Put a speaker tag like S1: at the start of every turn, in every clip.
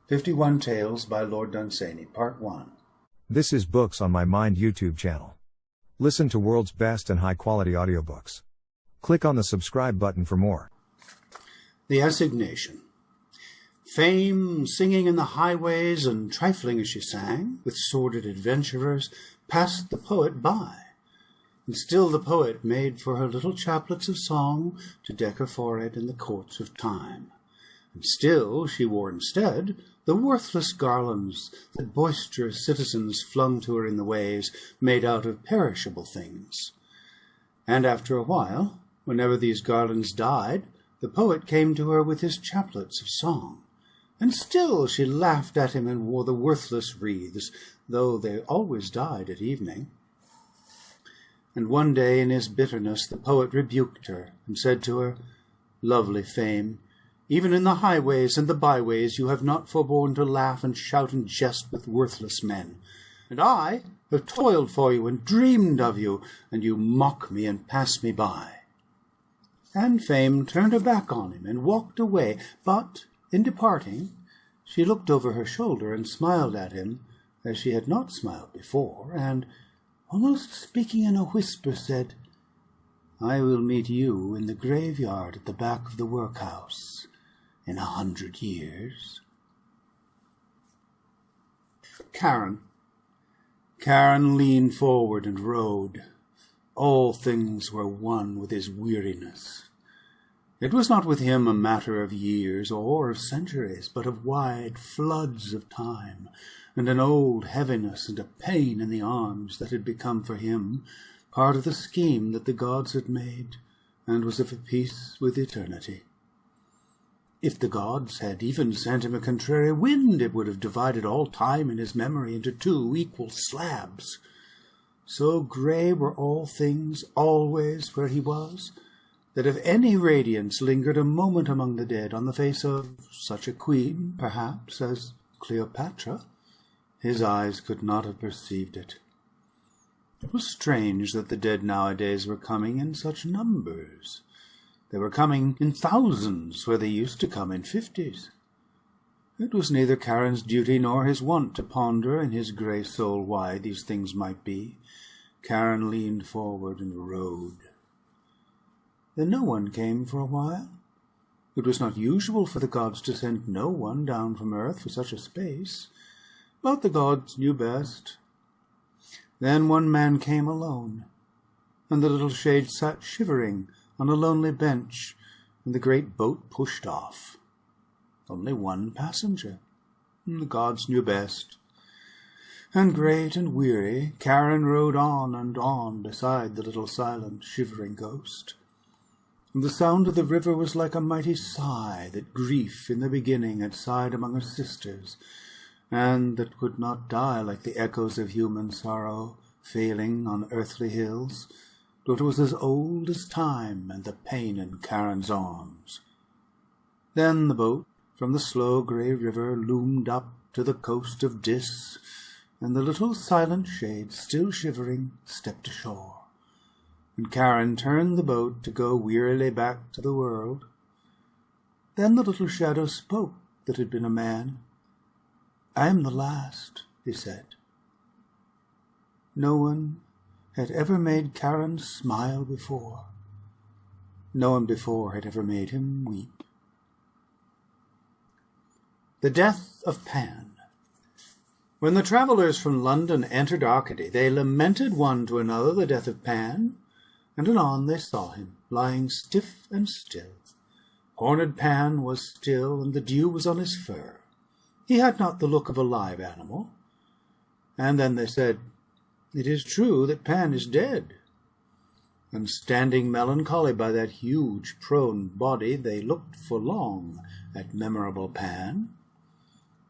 S1: 51 Tales by Lord Dunsany, Part 1.
S2: This is Books on My Mind YouTube channel. Listen to world's best and high-quality audiobooks. Click on the subscribe button for more.
S1: The Assignation. Fame, singing in the highways and trifling as she sang, with sordid adventurers, passed the poet by. And still the poet made for her little chaplets of song to deck her forehead in the courts of time. And still she wore instead the worthless garlands that boisterous citizens flung to her in the ways, made out of perishable things. And after a while, whenever these garlands died, the poet came to her with his chaplets of song. And still she laughed at him and wore the worthless wreaths, though they always died at evening. And one day in his bitterness the poet rebuked her, and said to her, "Lovely Fame, even in the highways and the byways you have not forborne to laugh and shout and jest with worthless men. And I have toiled for you and dreamed of you, and you mock me and pass me by." And Fame turned her back on him and walked away, but in departing she looked over her shoulder and smiled at him as she had not smiled before, and, almost speaking in a whisper, said, "I will meet you in the graveyard at the back of the workhouse in 100 years. Karen leaned forward and rode. All things were one with his weariness. It was not with him a matter of years or of centuries, but of wide floods of time, and an old heaviness and a pain in the arms that had become for him part of the scheme that the gods had made, and was of a piece with eternity. If the gods had even sent him a contrary wind, it would have divided all time in his memory into two equal slabs. So grey were all things always where he was, that if any radiance lingered a moment among the dead on the face of such a queen, perhaps, as Cleopatra, his eyes could not have perceived it. It was strange that the dead nowadays were coming in such numbers. They were coming in thousands where they used to come in 50s. It was neither Karen's duty nor his wont to ponder in his grey soul why these things might be. Karen leaned forward and rode. Then no one came for a while. It was not usual for the gods to send no one down from earth for such a space, but the gods knew best. Then one man came alone, and the little shade sat shivering on a lonely bench, and the great boat pushed off. Only one passenger. The gods knew best. And great and weary, Karen rode on and on beside the little silent, shivering ghost. And the sound of the river was like a mighty sigh that grief in the beginning had sighed among her sisters, and that could not die like the echoes of human sorrow failing on earthly hills. But it was as old as time and the pain in Karen's arms. Then the boat from the slow grey river loomed up to the coast of Dis, and the little silent shade, still shivering, stepped ashore. And Karen turned the boat to go wearily back to the world. Then the little shadow spoke that had been a man. "I am the last," he said. No one had ever made Karen smile before. No one before had ever made him weep. The Death of Pan. When the travellers from London entered Arcady, they lamented one to another the death of Pan, and anon they saw him, lying stiff and still. Horned Pan was still, and the dew was on his fur. He had not the look of a live animal. And then they said, "It is true that Pan is dead." And standing melancholy by that huge prone body, they looked for long at memorable Pan.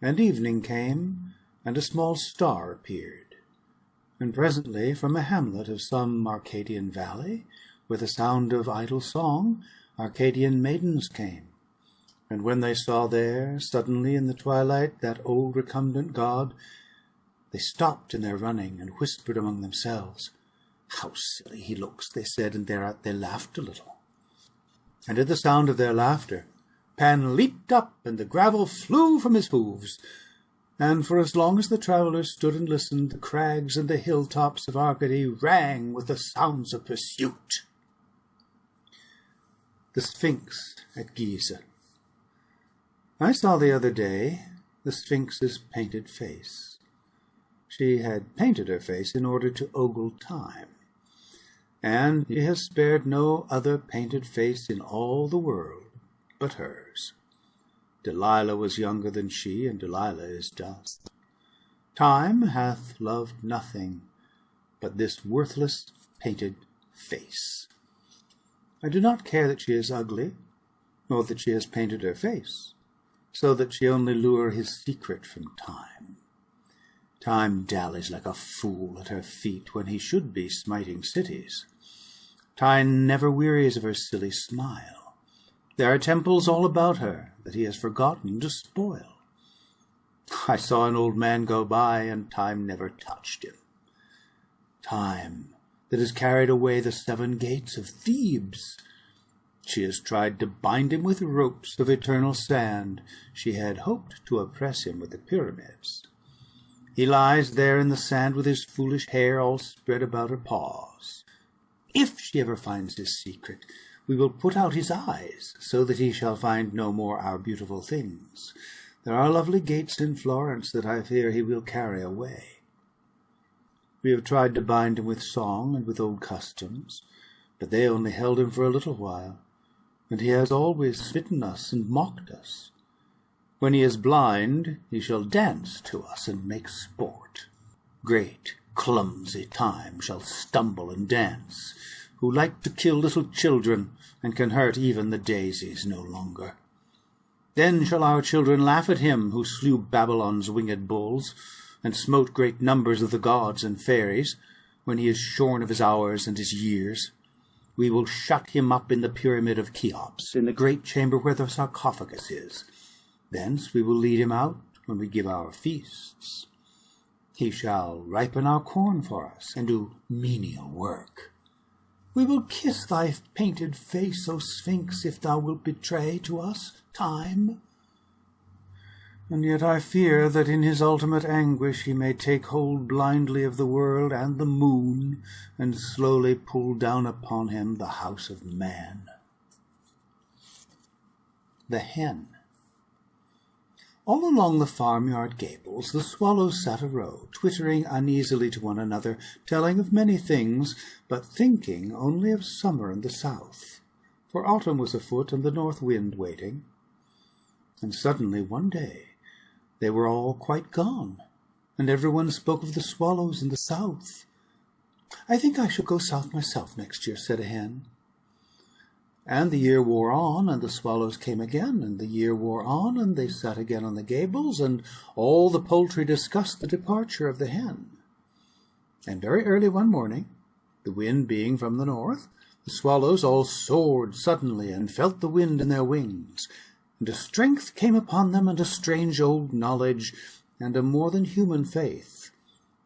S1: And evening came, and a small star appeared. And presently from a hamlet of some Arcadian valley, with a sound of idle song, Arcadian maidens came. And when they saw there, suddenly in the twilight, that old recumbent god, they stopped in their running and whispered among themselves. "How silly he looks," they said, and thereat they laughed a little. And at the sound of their laughter, Pan leaped up, and the gravel flew from his hooves. And for as long as the travellers stood and listened, the crags and the hilltops of Arcady rang with the sounds of pursuit. The Sphinx at Giza. I saw the other day the Sphinx's painted face. She had painted her face in order to ogle time, and he has spared no other painted face in all the world but hers. Delilah was younger than she, and Delilah is dust. Time hath loved nothing but this worthless painted face. I do not care that she is ugly, nor that she has painted her face, so that she only lure his secret from time. Time dallies like a fool at her feet when he should be smiting cities. Time never wearies of her silly smile. There are temples all about her that he has forgotten to spoil. I saw an old man go by, and time never touched him. Time that has carried away the 7 gates of Thebes. She has tried to bind him with ropes of eternal sand. She had hoped to oppress him with the pyramids. He lies there in the sand with his foolish hair all spread about her paws. If she ever finds his secret, we will put out his eyes, so that he shall find no more our beautiful things. There are lovely gates in Florence that I fear he will carry away. We have tried to bind him with song and with old customs, but they only held him for a little while, and he has always smitten us and mocked us. When he is blind, he shall dance to us and make sport. Great, clumsy Time shall stumble and dance, who like to kill little children, and can hurt even the daisies no longer. Then shall our children laugh at him who slew Babylon's winged bulls, and smote great numbers of the gods and fairies, when he is shorn of his hours and his years. We will shut him up in the pyramid of Cheops, in the great chamber where the sarcophagus is. Thence we will lead him out when we give our feasts. He shall ripen our corn for us, and do menial work. We will kiss thy painted face, O Sphinx, if thou wilt betray to us time. And yet I fear that in his ultimate anguish he may take hold blindly of the world and the moon, and slowly pull down upon him the house of man. The Hen. All along the farmyard gables the swallows sat a row, twittering uneasily to one another, telling of many things, but thinking only of summer in the south, for autumn was afoot and the north wind waiting. And suddenly one day they were all quite gone, and every one spoke of the swallows in the south. "I think I shall go south myself next year," said a hen. And the year wore on, and the swallows came again, and the year wore on, and they sat again on the gables, and all the poultry discussed the departure of the hen. And very early one morning, the wind being from the north, the swallows all soared suddenly, and felt the wind in their wings, and a strength came upon them, and a strange old knowledge, and a more than human faith.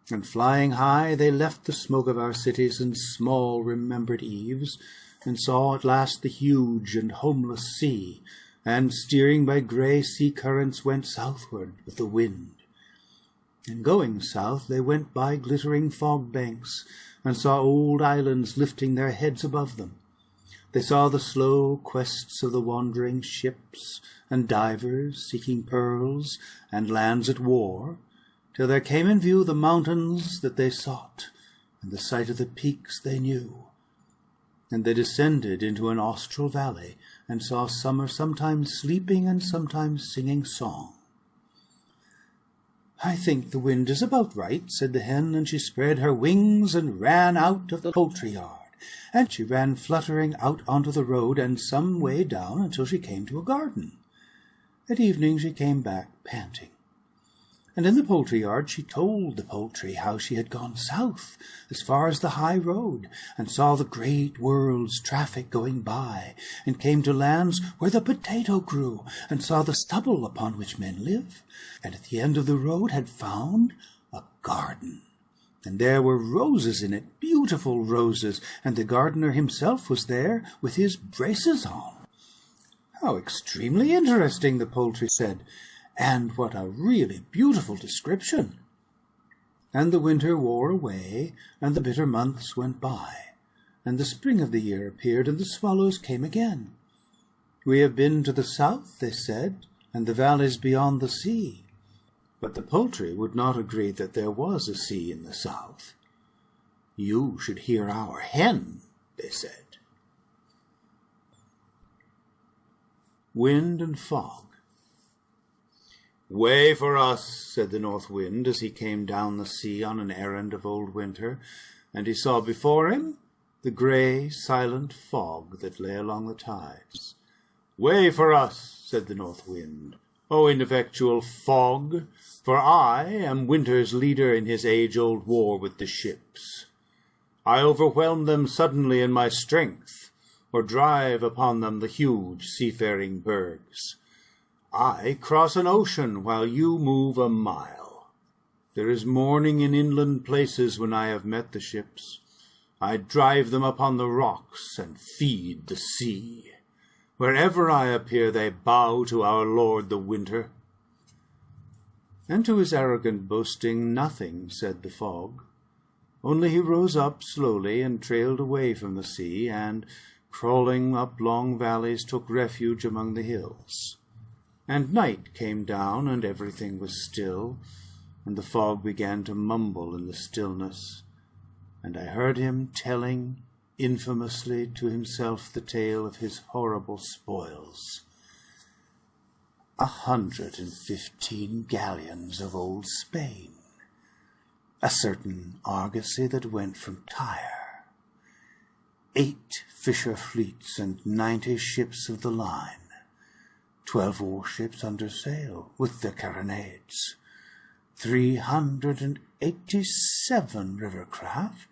S1: And flying high, they left the smoke of our cities and small remembered eaves, and saw at last the huge and homeless sea, and steering by grey sea currents went southward with the wind. And going south they went by glittering fog banks, and saw old islands lifting their heads above them. They saw the slow quests of the wandering ships, and divers seeking pearls, and lands at war, till there came in view the mountains that they sought, and the sight of the peaks they knew. And they descended into an austral valley, and saw summer sometimes sleeping and sometimes singing song. "I think the wind is about right," said the hen, and she spread her wings and ran out of the poultry yard, and she ran fluttering out onto the road and some way down until she came to a garden. At evening she came back panting. And in the poultry yard she told the poultry how she had gone south as far as the high road, and saw the great world's traffic going by, and came to lands where the potato grew, and saw the stubble upon which men live, and at the end of the road had found a garden. And there were roses in it, beautiful roses, and the gardener himself was there with his braces on. "How extremely interesting," the poultry said, "and what a really beautiful description." And the winter wore away, and the bitter months went by, and the spring of the year appeared, and the swallows came again. "We have been to the south," they said, "and the valleys beyond the sea." But the poultry would not agree that there was a sea in the south. "You should hear our hen," they said. Wind and Fog. "Way for us," said the north wind, as he came down the sea on an errand of old winter, and he saw before him the grey, silent fog that lay along the tides. "Way for us," said the north wind, "O ineffectual fog, for I am winter's leader in his age-old war with the ships. I overwhelm them suddenly in my strength, or drive upon them the huge seafaring bergs. I cross an ocean while you move a mile. There is mourning in inland places when I have met the ships. I drive them upon the rocks and feed the sea. Wherever I appear, they bow to our lord the winter." And to his arrogant boasting nothing said the fog. Only he rose up slowly and trailed away from the sea, and, crawling up long valleys, took refuge among the hills. And night came down, and everything was still, and the fog began to mumble in the stillness, and I heard him telling infamously to himself the tale of his horrible spoils. 115 galleons of old Spain, a certain argosy that went from Tyre, 8 fisher fleets and 90 ships of the line, 12 warships under sail with their carronades, 387 river craft,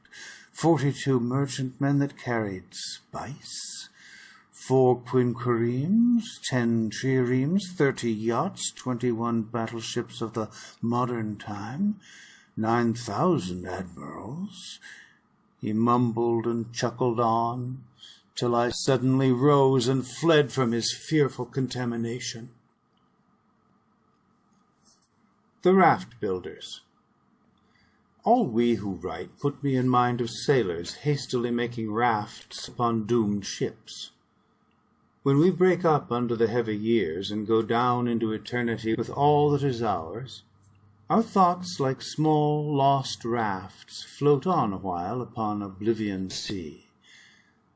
S1: 42 merchantmen that carried spice, 4 quinquiremes, 10 triremes, 30 yachts, 21 battleships of the modern time, 9,000 admirals. He mumbled and chuckled on, till I suddenly rose and fled from his fearful contamination. The Raft Builders. All we who write put me in mind of sailors hastily making rafts upon doomed ships. When we break up under the heavy years and go down into eternity with all that is ours, our thoughts, like small lost rafts, float on a while upon oblivion's sea.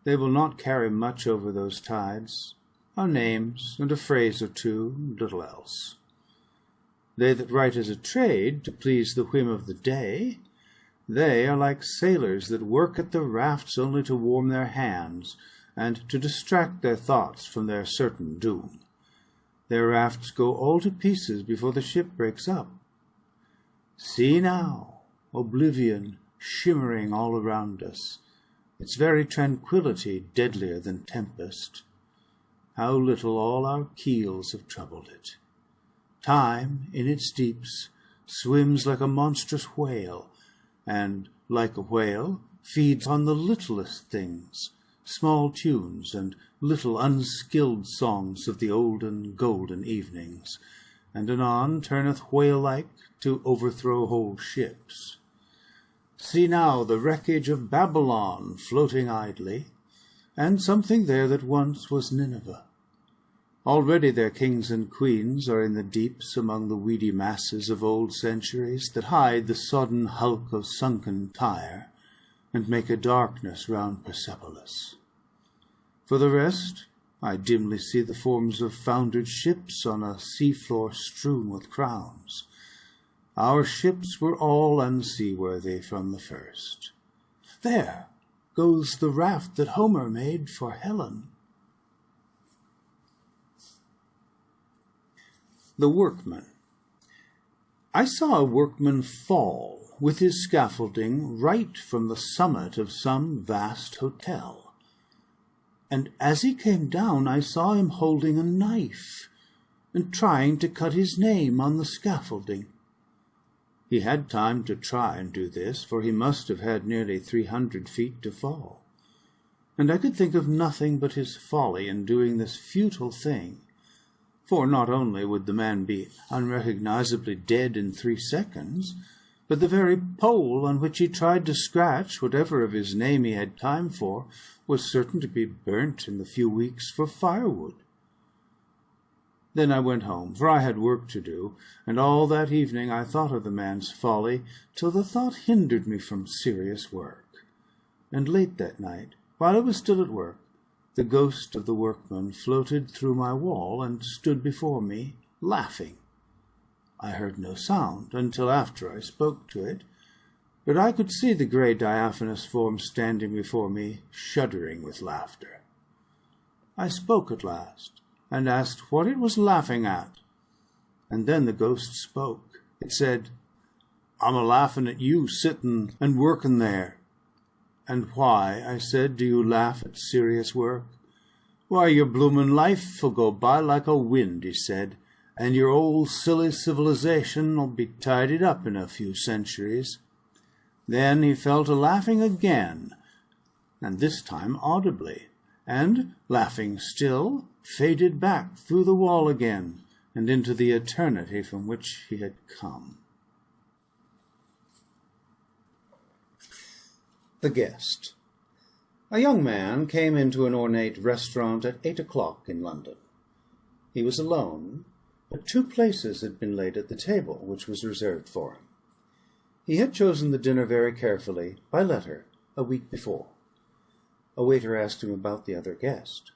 S1: They will not carry much over those tides, our names and a phrase or two, and little else. They that write as a trade to please the whim of the day, they are like sailors that work at the rafts only to warm their hands and to distract their thoughts from their certain doom. Their rafts go all to pieces before the ship breaks up. See now, oblivion shimmering all around us, its very tranquillity deadlier than tempest. How little all our keels have troubled it. Time, in its deeps, swims like a monstrous whale, and, like a whale, feeds on the littlest things, small tunes and little unskilled songs of the olden golden evenings, and anon turneth whale-like to overthrow whole ships. See now the wreckage of Babylon floating idly, and something there that once was Nineveh. Already their kings and queens are in the deeps among the weedy masses of old centuries that hide the sodden hulk of sunken Tyre, and make a darkness round Persepolis. For the rest, I dimly see the forms of foundered ships on a sea-floor strewn with crowns. Our ships were all unseaworthy from the first. There goes the raft that Homer made for Helen. The Workman. I saw a workman fall with his scaffolding right from the summit of some vast hotel. And as he came down, I saw him holding a knife and trying to cut his name on the scaffolding. He had time to try and do this, for he must have had nearly 300 feet to fall. and I could think of nothing but his folly in doing this futile thing. For not only would the man be unrecognizably dead in 3 seconds, but the very pole on which he tried to scratch whatever of his name he had time for was certain to be burnt in the few weeks for firewood. Then I went home, for I had work to do, and all that evening I thought of the man's folly, till the thought hindered me from serious work. And late that night, while I was still at work, the ghost of the workman floated through my wall and stood before me, laughing. I heard no sound until after I spoke to it, but I could see the grey diaphanous form standing before me, shuddering with laughter. I spoke at last, and asked what it was laughing at. And then the ghost spoke. It said, "I'm a-laughing at you sitting and working there." "And why," I said, "do you laugh at serious work?" "Why, your bloomin' life'll go by like a wind," he said, "and your old silly civilization'll be tidied up in a few centuries." Then he fell to laughing again, and this time audibly, and, laughing still, faded back through the wall again and into the eternity from which he had come. The Guest. A young man came into an ornate restaurant at 8 o'clock in London. He was alone, but 2 places had been laid at the table, which was reserved for him. He had chosen the dinner very carefully, by letter, a week before. A waiter asked him about the other guest.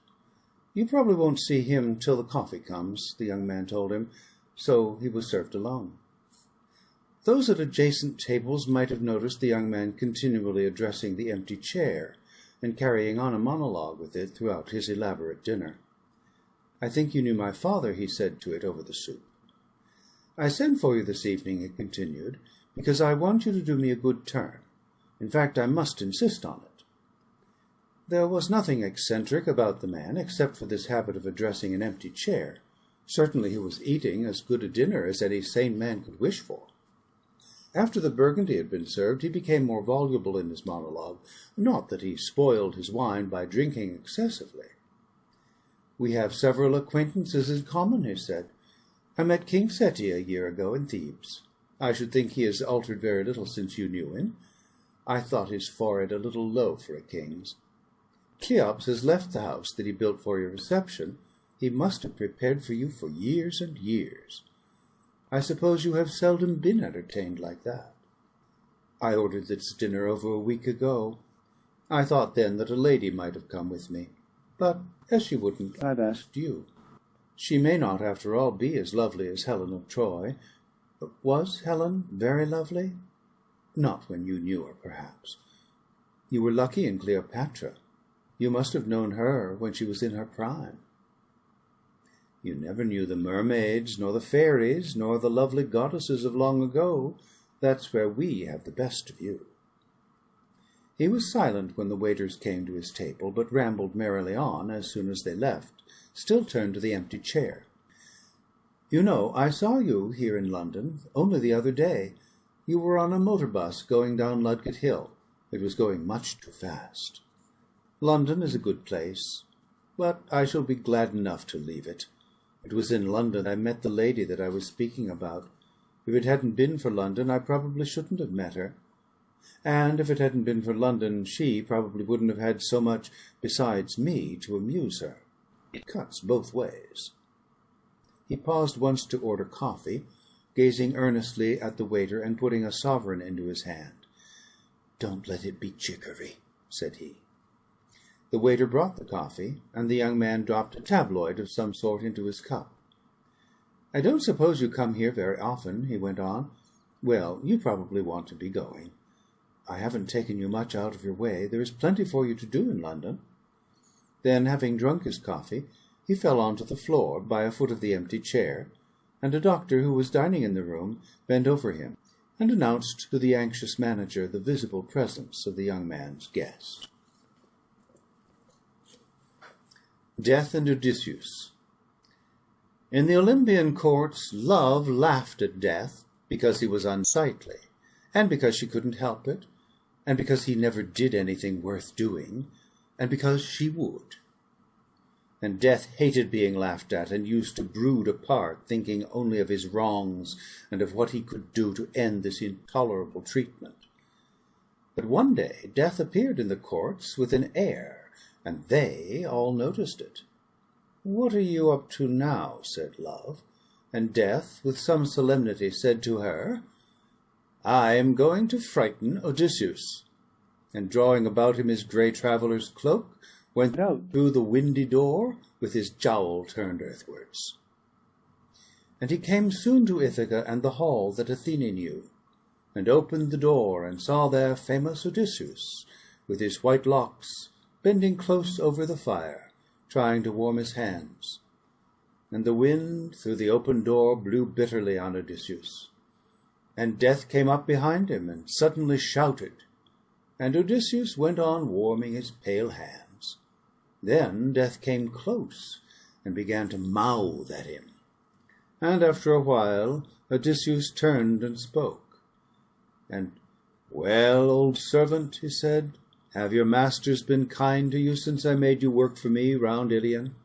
S1: "You probably won't see him till the coffee comes," the young man told him, so he was served alone. Those at adjacent tables might have noticed the young man continually addressing the empty chair, and carrying on a monologue with it throughout his elaborate dinner. "I think you knew my father," he said to it over the soup. "I sent for you this evening," he continued, "because I want you to do me a good turn. In fact, I must insist on it." There was nothing eccentric about the man, except for this habit of addressing an empty chair. Certainly he was eating as good a dinner as any sane man could wish for. After the burgundy had been served, he became more voluble in his monologue, not that he spoiled his wine by drinking excessively. "We have several acquaintances in common," he said. "I met King Seti a year ago in Thebes. I should think he has altered very little since you knew him. I thought his forehead a little low for a king's. Cheops has left the house that he built for your reception. He must have prepared for you for years and years. I suppose you have seldom been entertained like that. I ordered this dinner over a week ago. I thought then that a lady might have come with me, but as she wouldn't, I've asked you. She may not, after all, be as lovely as Helen of Troy. Was Helen very lovely? Not when you knew her, perhaps. You were lucky in Cleopatra. You must have known her when she was in her prime. You never knew the mermaids, nor the fairies, nor the lovely goddesses of long ago. That's where we have the best of you." He was silent when the waiters came to his table, but rambled merrily on as soon as they left, still turned to the empty chair. "You know, I saw you here in London only the other day. You were on a motor bus going down Ludgate Hill. It was going much too fast. London is a good place, but I shall be glad enough to leave it. It was in London I met the lady that I was speaking about. If it hadn't been for London, I probably shouldn't have met her. And if it hadn't been for London, she probably wouldn't have had so much besides me to amuse her. It cuts both ways." He paused once to order coffee, gazing earnestly at the waiter and putting a sovereign into his hand. "Don't let it be chicory," said he. The waiter brought the coffee, and the young man dropped a tabloid of some sort into his cup. "I don't suppose you come here very often," he went on. "Well, you probably want to be going. I haven't taken you much out of your way. There is plenty for you to do in London." Then, having drunk his coffee, he fell on to the floor by a foot of the empty chair, and a doctor who was dining in the room bent over him and announced to the anxious manager the visible presence of the young man's guest. Death and Odysseus. In the Olympian courts, Love laughed at Death because he was unsightly, and because she couldn't help it, and because he never did anything worth doing, and because she would. And Death hated being laughed at, and used to brood apart, thinking only of his wrongs and of what he could do to end this intolerable treatment. But one day Death appeared in the courts with an heir, and they all noticed it. "What are you up to now?" said Love, and Death, with some solemnity, said to her, "I am going to frighten Odysseus," and drawing about him his grey traveller's cloak, went out through the windy door with his jowl turned earthwards. And he came soon to Ithaca and the hall that Athene knew, and opened the door, and saw there famous Odysseus, with his white locks, bending close over the fire, trying to warm his hands. And the wind through the open door blew bitterly on Odysseus. And Death came up behind him, and suddenly shouted, and Odysseus went on warming his pale hands. Then Death came close, and began to mouth at him. And after a while Odysseus turned and spoke. And, "Well, old servant," he said, "have your masters been kind to you since I made you work for me round Ilion?"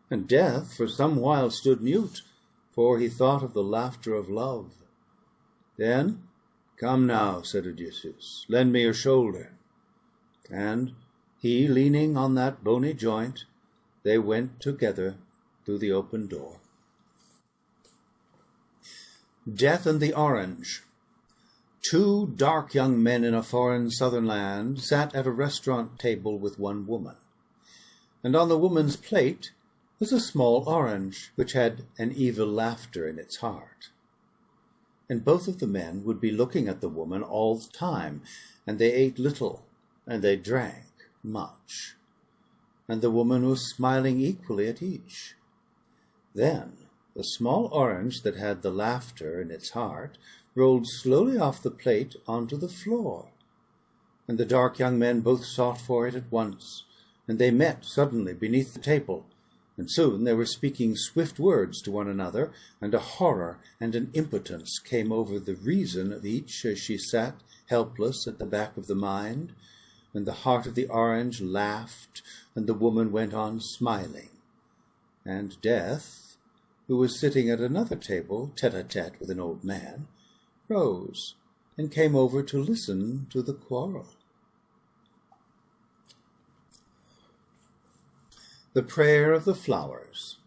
S1: And Death for some while stood mute, for he thought of the laughter of Love. Then, "Come now," said Odysseus, "lend me your shoulder." And, he leaning on that bony joint, they went together through the open door. Death and the Orange. 2 dark young men in a foreign southern land sat at a restaurant table with one woman, and on the woman's plate was a small orange, which had an evil laughter in its heart. And both of the men would be looking at the woman all the time, and they ate little, and they drank much, and the woman was smiling equally at each. Then the small orange that had the laughter in its heart rolled slowly off the plate onto the floor, and the dark young men both sought for it at once, and they met suddenly beneath the table, and soon they were speaking swift words to one another, and a horror and an impotence came over the reason of each as she sat helpless at the back of the mind, and the heart of the orange laughed, and the woman went on smiling. And Death, who was sitting at another table, tete-a-tete with an old man, rose and came over to listen to the quarrel. The Prayer of the Flowers.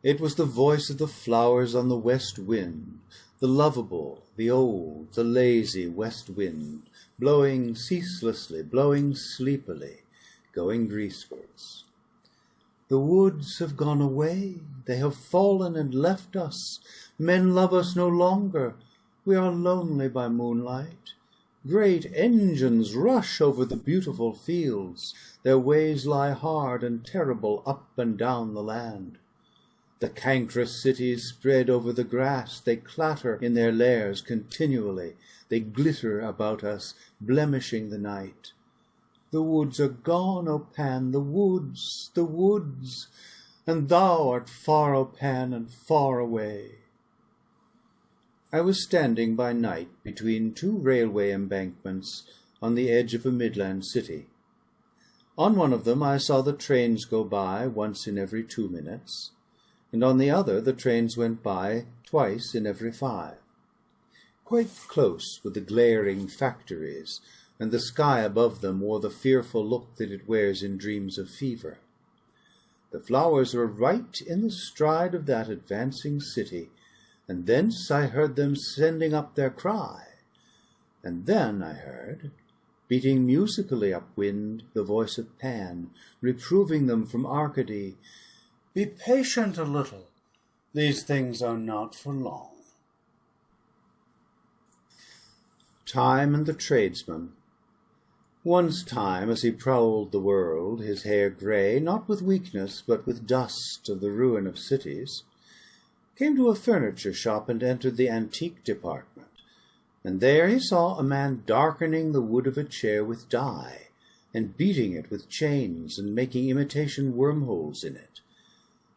S1: It was the voice of the flowers on the west wind, the lovable, the old, the lazy west wind, blowing ceaselessly, blowing sleepily, going Greecewards. The woods have gone away, they have fallen and left us. Men love us no longer, we are lonely by moonlight. Great engines rush over the beautiful fields, their ways lie hard and terrible up and down the land. The cankerous cities spread over the grass, they clatter in their lairs continually, they glitter about us, blemishing the night. The woods are gone, O Pan, the woods, and thou art far, O Pan, and far away. I was standing by night between 2 railway embankments on the edge of a Midland city. On one of them I saw the trains go by once in every 2 minutes, and on the other the trains went by twice in every 5. Quite close were the glaring factories, and the sky above them wore the fearful look that it wears in dreams of fever. The flowers were right in the stride of that advancing city, and thence I heard them sending up their cry. And then I heard, beating musically upwind, the voice of Pan, reproving them from Arcady, "Be patient a little, these things are not for long." Time and the Tradesman. Once Time, as he prowled the world, his hair grey, not with weakness, but with dust of the ruin of cities, came to a furniture shop and entered the antique department, and there he saw a man darkening the wood of a chair with dye, and beating it with chains, and making imitation wormholes in it.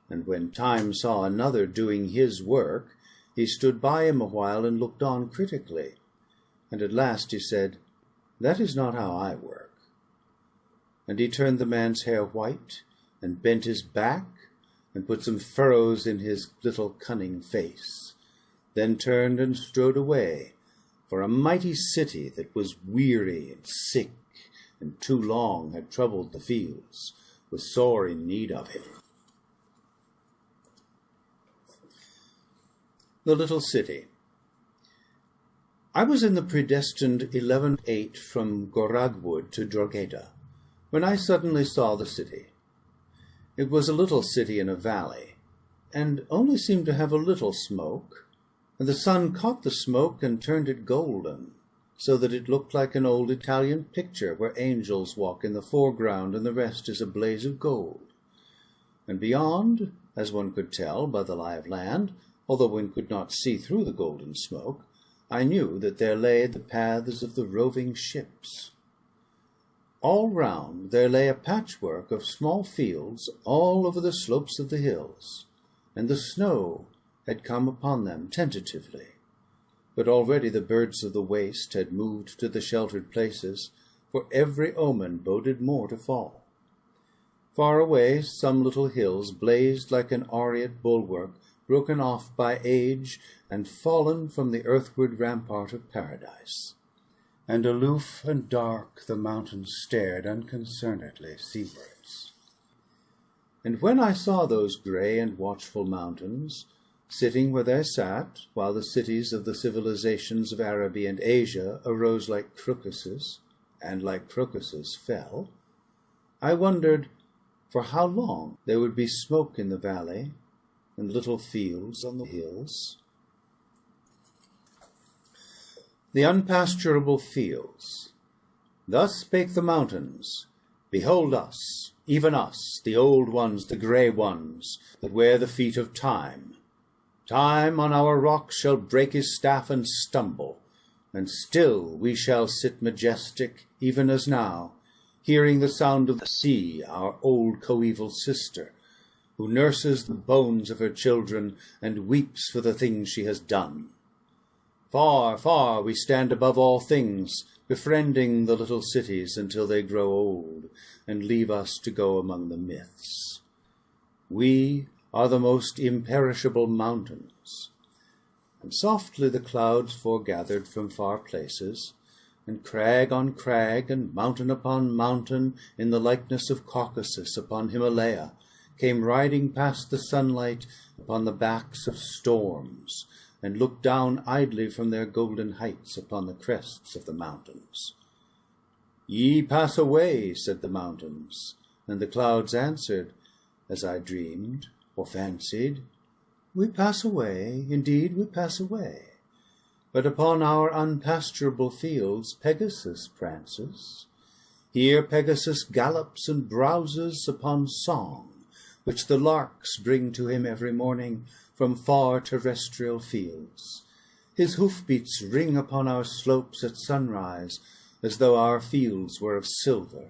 S1: And when Time saw another doing his work, he stood by him a while and looked on critically, and at last he said, "That is not how I work." And he turned the man's hair white, and bent his back, and put some furrows in his little cunning face, then turned and strode away, for a mighty city that was weary and sick, and too long had troubled the fields, was sore in need of him. The little city. I was in the predestined 11:8 from Goragwood to Drogheda, when I suddenly saw the city. It was a little city in a valley, and only seemed to have a little smoke, and the sun caught the smoke and turned it golden, so that it looked like an old Italian picture where angels walk in the foreground and the rest is a blaze of gold. And beyond, as one could tell by the lie of land, although one could not see through the golden smoke, I knew that there lay the paths of the roving ships. All round there lay a patchwork of small fields all over the slopes of the hills, and the snow had come upon them tentatively. But already the birds of the waste had moved to the sheltered places, for every omen boded more to fall. Far away some little hills blazed like an aureate bulwark, broken off by age and fallen from the earthward rampart of paradise. And aloof and dark the mountains stared unconcernedly seawards. And when I saw those grey and watchful mountains, sitting where they sat, while the cities of the civilizations of Araby and Asia arose like crocuses, and like crocuses fell, I wondered for how long there would be smoke in the valley, and little fields on the hills. The unpasturable fields. Thus spake the mountains, Behold us, even us, the old ones, the grey ones, that wear the feet of time. Time on our rocks shall break his staff and stumble, and still we shall sit majestic, even as now, hearing the sound of the sea, our old coeval sister, who nurses the bones of her children and weeps for the things she has done. Far, far we stand above all things, befriending the little cities until they grow old and leave us to go among the myths. We are the most imperishable mountains. And softly the clouds foregathered from far places, and crag on crag and mountain upon mountain in the likeness of Caucasus upon Himalaya came riding past the sunlight upon the backs of storms, and looked down idly from their golden heights upon the crests of the mountains. Ye pass away, said the mountains, and the clouds answered, as I dreamed or fancied, we pass away, indeed we pass away. But upon our unpasturable fields Pegasus prances. Here Pegasus gallops and browses upon song, which the larks bring to him every morning from far terrestrial fields. His hoofbeats ring upon our slopes at sunrise, as though our fields were of silver,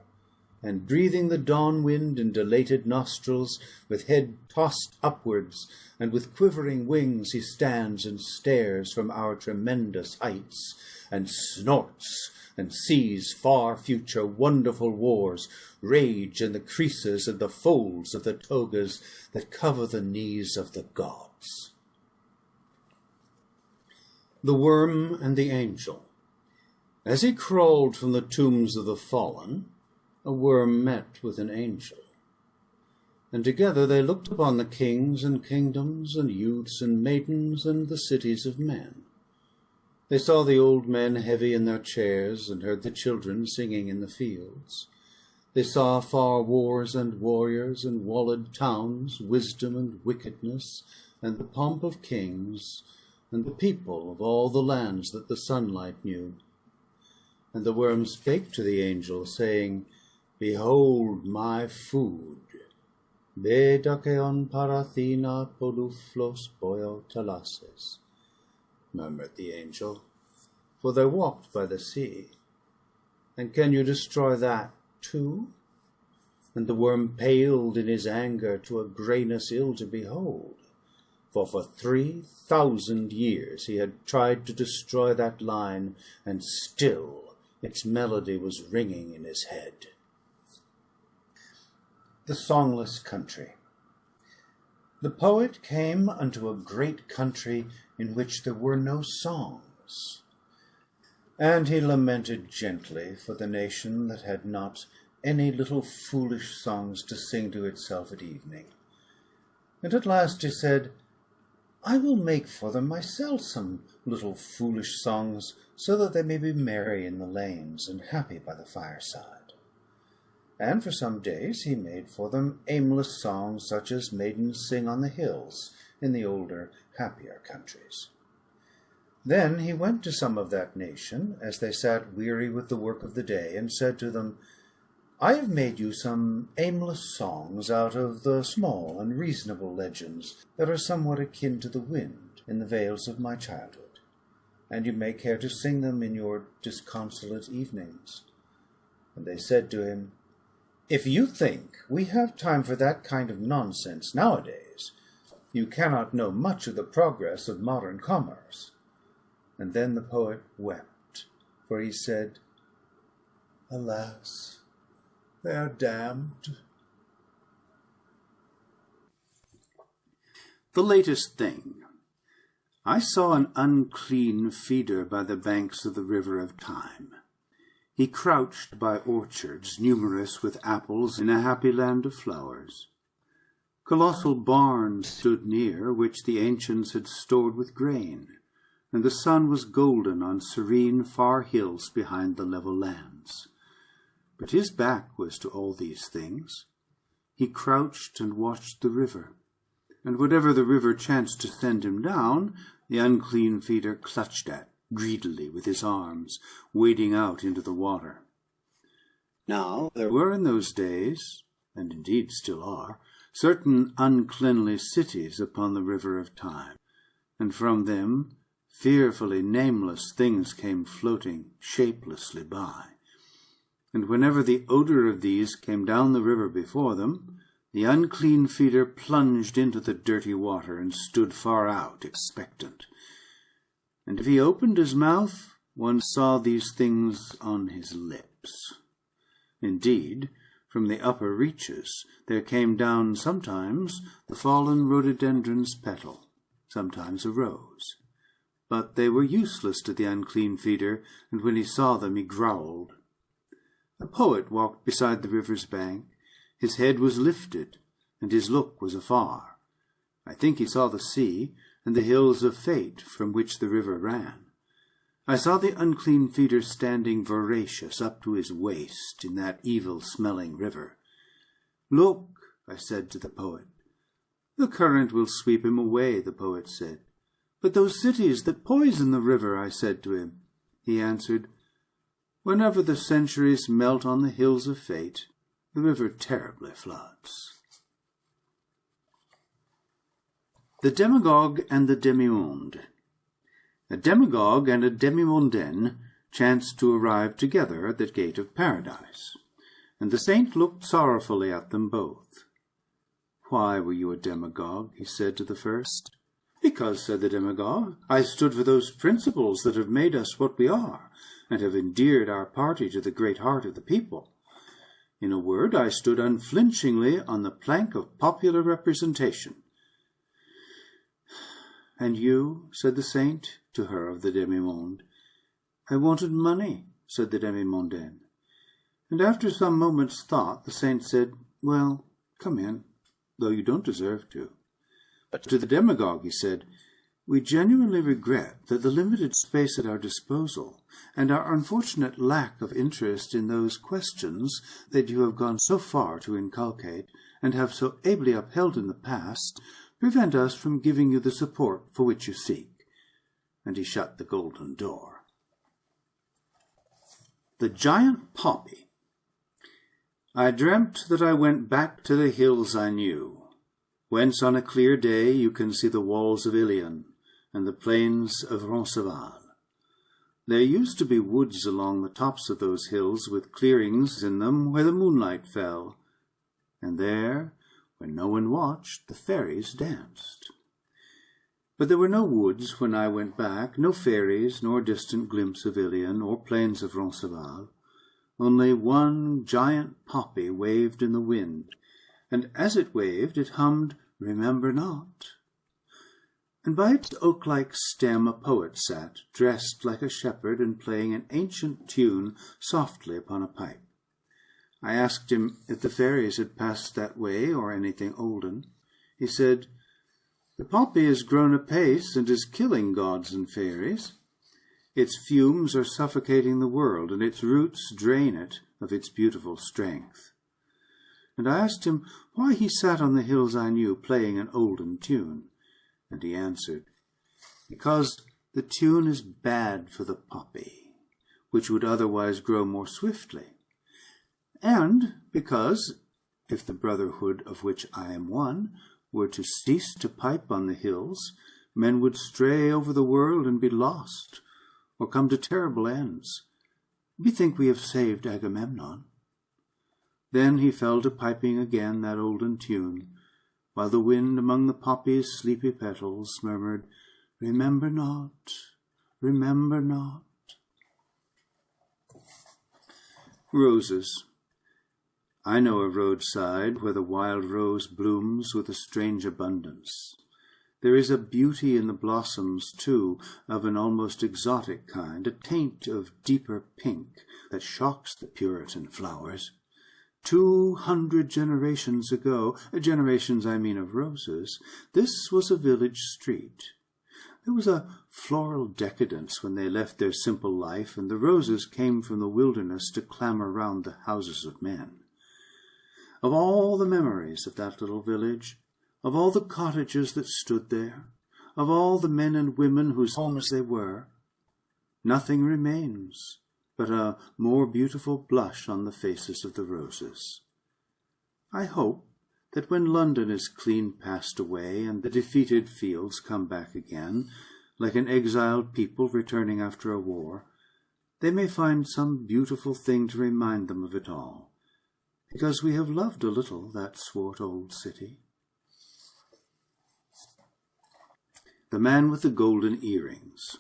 S1: and breathing the dawn wind in dilated nostrils, with head tossed upwards, and with quivering wings he stands and stares from our tremendous heights, and snorts, and sees far future wonderful wars rage in the creases and the folds of the togas that cover the knees of the gods. The Worm and the Angel. As he crawled from the tombs of the fallen, a worm met with an angel. And together they looked upon the kings and kingdoms and youths and maidens and the cities of men. They saw the old men heavy in their chairs, and heard the children singing in the fields. They saw far wars and warriors and walled towns, wisdom and wickedness, and the pomp of kings, and the people of all the lands that the sunlight knew. And the worm spake to the angel, saying, Behold my food. Be dakeon parathina poluflos boio talases, murmured the angel, for they walked by the sea. And can you destroy that too? And the worm paled in his anger to a greyness ill to behold, for 3,000 years he had tried to destroy that line, and still its melody was ringing in his head. The Songless Country. The poet came unto a great country in which there were no songs, and he lamented gently for the nation that had not any little foolish songs to sing to itself at evening. And at last he said, I will make for them myself some little foolish songs, so that they may be merry in the lanes and happy by the fireside. And for some days he made for them aimless songs, such as maidens sing on the hills in the older, happier countries. Then he went to some of that nation, as they sat weary with the work of the day, and said to them, I have made you some aimless songs out of the small and reasonable legends that are somewhat akin to the wind in the vales of my childhood, and you may care to sing them in your disconsolate evenings. And they said to him, If you think we have time for that kind of nonsense nowadays, you cannot know much of the progress of modern commerce. And then the poet wept, for he said, Alas, they are damned. The latest thing. I saw an unclean feeder by the banks of the river of time. He crouched by orchards numerous with apples in a happy land of flowers. Colossal barns stood near, which the ancients had stored with grain, and the sun was golden on serene far hills behind the level lands. But his back was to all these things. He crouched and watched the river, and whatever the river chanced to send him down, the unclean feeder clutched at greedily with his arms, wading out into the water. Now there were in those days, and indeed still are, certain uncleanly cities upon the river of time, and from them fearfully nameless things came floating shapelessly by. And whenever the odor of these came down the river before them, the unclean feeder plunged into the dirty water and stood far out, expectant. And if he opened his mouth, one saw these things on his lips. Indeed, from the upper reaches there came down sometimes the fallen rhododendron's petal, sometimes a rose. But they were useless to the unclean feeder, and when he saw them he growled. The poet walked beside the river's bank. His head was lifted, and his look was afar. I think he saw the sea, and the hills of fate from which the river ran. I saw the unclean feeder standing voracious up to his waist in that evil-smelling river. Look, I said to the poet. The current will sweep him away, the poet said. But those cities that poison the river, I said to him. He answered, Whenever the centuries melt on the hills of fate, the river terribly floods. The Demagogue and the Demimonde. A demagogue and a demimondaine chanced to arrive together at the gate of paradise, and the saint looked sorrowfully at them both. Why were you a demagogue? He said to the first. Because, said the demagogue, I stood for those principles that have made us what we are, and have endeared our party to the great heart of the people. In a word, I stood unflinchingly on the plank of popular representation. And you, said the saint, to her of the demimonde. I wanted money, said the demimondaine. And after some moments' thought, the saint said, Well, come in, though you don't deserve to. But to the demagogue he said, We genuinely regret that the limited space at our disposal, and our unfortunate lack of interest in those questions that you have gone so far to inculcate, and have so ably upheld in the past, prevent us from giving you the support for which you seek. And he shut the golden door. The Giant Poppy. I dreamt that I went back to the hills I knew, whence on a clear day you can see the walls of Ilion and the plains of Roncesvalles. There used to be woods along the tops of those hills with clearings in them where the moonlight fell, and there, when no one watched, the fairies danced. But there were no woods when I went back, no fairies, nor distant glimpse of Ilion or plains of Roncesvalles. Only one giant poppy waved in the wind, and as it waved it hummed, "Remember not." And by its oak-like stem a poet sat, dressed like a shepherd and playing an ancient tune softly upon a pipe. I asked him if the fairies had passed that way or anything olden. He said, "The poppy has grown apace and is killing gods and fairies. Its fumes are suffocating the world, and its roots drain it of its beautiful strength." And I asked him why he sat on the hills I knew playing an olden tune. And he answered, "Because the tune is bad for the poppy, which would otherwise grow more swiftly, and because, if the brotherhood of which I am one were to cease to pipe on the hills, men would stray over the world and be lost, or come to terrible ends. Bethink we have saved Agamemnon." Then he fell to piping again that olden tune, while the wind among the poppy's sleepy petals murmured, "Remember not, remember not." Roses. I know a roadside where the wild rose blooms with a strange abundance. There is a beauty in the blossoms, too, of an almost exotic kind, a taint of deeper pink that shocks the Puritan flowers. 200 generations ago, generations I mean of roses, this was a village street. There was a floral decadence when they left their simple life, and the roses came from the wilderness to clamor round the houses of men. Of all the memories of that little village, of all the cottages that stood there, of all the men and women whose homes they were, nothing remains but a more beautiful blush on the faces of the roses. I hope that when London is clean passed away, and the defeated fields come back again, like an exiled people returning after a war, they may find some beautiful thing to remind them of it all, because we have loved a little that swart old city. The Man with the Golden Earrings.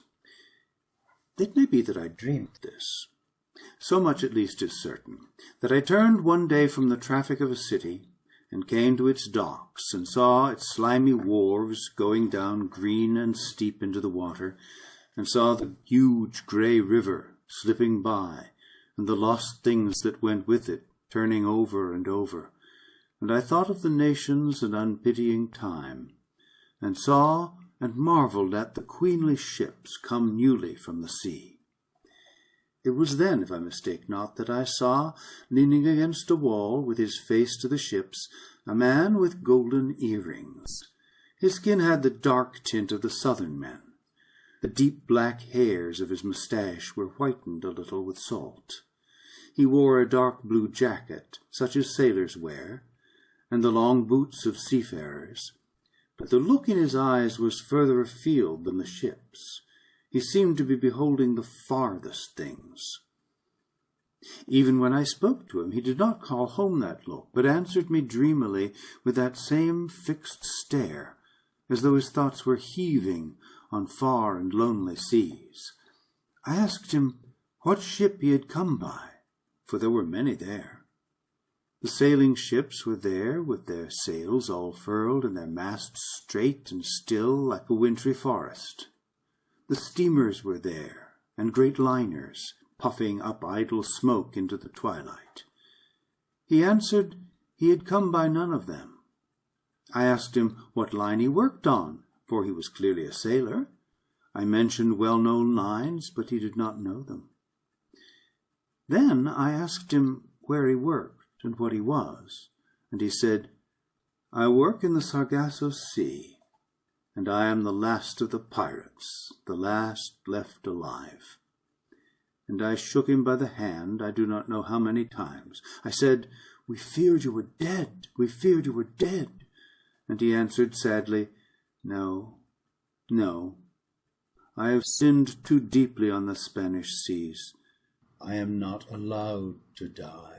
S1: It may be that I dreamed this. So much at least is certain, that I turned one day from the traffic of a city, and came to its docks, and saw its slimy wharves going down green and steep into the water, and saw the huge grey river slipping by, and the lost things that went with it turning over and over. And I thought of the nations and unpitying time, and saw and marvelled at the queenly ships come newly from the sea. It was then, if I mistake not, that I saw, leaning against a wall, with his face to the ships, a man with golden earrings. His skin had the dark tint of the southern men. The deep black hairs of his moustache were whitened a little with salt. He wore a dark blue jacket, such as sailors wear, and the long boots of seafarers. But the look in his eyes was further afield than the ships. He seemed to be beholding the farthest things. Even when I spoke to him, he did not call home that look, but answered me dreamily with that same fixed stare, as though his thoughts were heaving on far and lonely seas. I asked him what ship he had come by, for there were many there. The sailing ships were there, with their sails all furled and their masts straight and still like a wintry forest. The steamers were there, and great liners, puffing up idle smoke into the twilight. He answered he had come by none of them. I asked him what line he worked on, for he was clearly a sailor. I mentioned well-known lines, but he did not know them. Then I asked him where he worked and what he was, and he said, "I work in the Sargasso Sea, and I am the last of the pirates, the last left alive." And I shook him by the hand, I do not know how many times. I said, "We feared you were dead, we feared you were dead." And he answered sadly, "No, no, I have sinned too deeply on the Spanish seas. I am not allowed to die."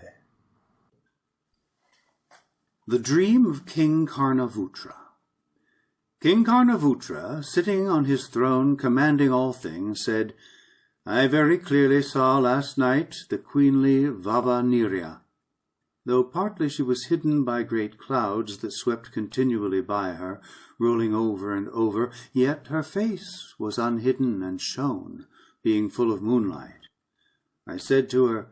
S1: The Dream of King Karnavutra. King Karnavutra, sitting on his throne commanding all things, said, "I very clearly saw last night the queenly Vavanirya." Though partly she was hidden by great clouds that swept continually by her, rolling over and over, yet her face was unhidden and shone, being full of moonlight. I said to her,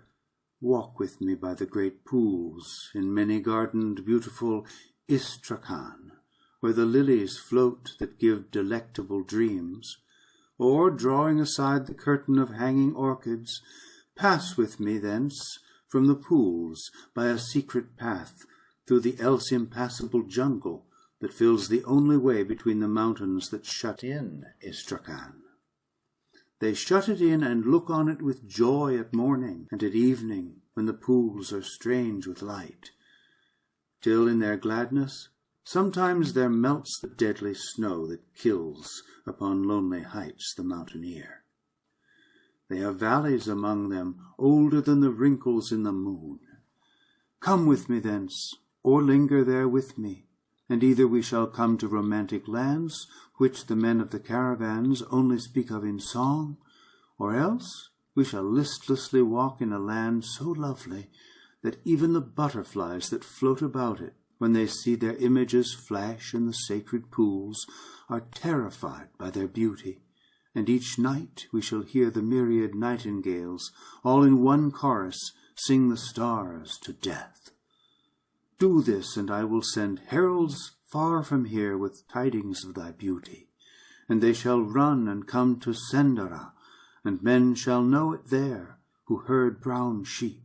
S1: "Walk with me by the great pools in many-gardened, beautiful Istrakhan, where the lilies float that give delectable dreams. Or, drawing aside the curtain of hanging orchids, pass with me thence from the pools by a secret path through the else impassable jungle that fills the only way between the mountains that shut in Istrakhan. They shut it in and look on it with joy at morning and at evening, when the pools are strange with light, till in their gladness sometimes there melts the deadly snow that kills upon lonely heights the mountaineer. They have valleys among them older than the wrinkles in the moon. Come with me thence, or linger there with me, and either we shall come to romantic lands, which the men of the caravans only speak of in song, or else we shall listlessly walk in a land so lovely that even the butterflies that float about it, when they see their images flash in the sacred pools, are terrified by their beauty, and each night we shall hear the myriad nightingales, all in one chorus, sing the stars to death. Do this, and I will send heralds far from here with tidings of thy beauty, and they shall run and come to Sendara, and men shall know it there who herd brown sheep.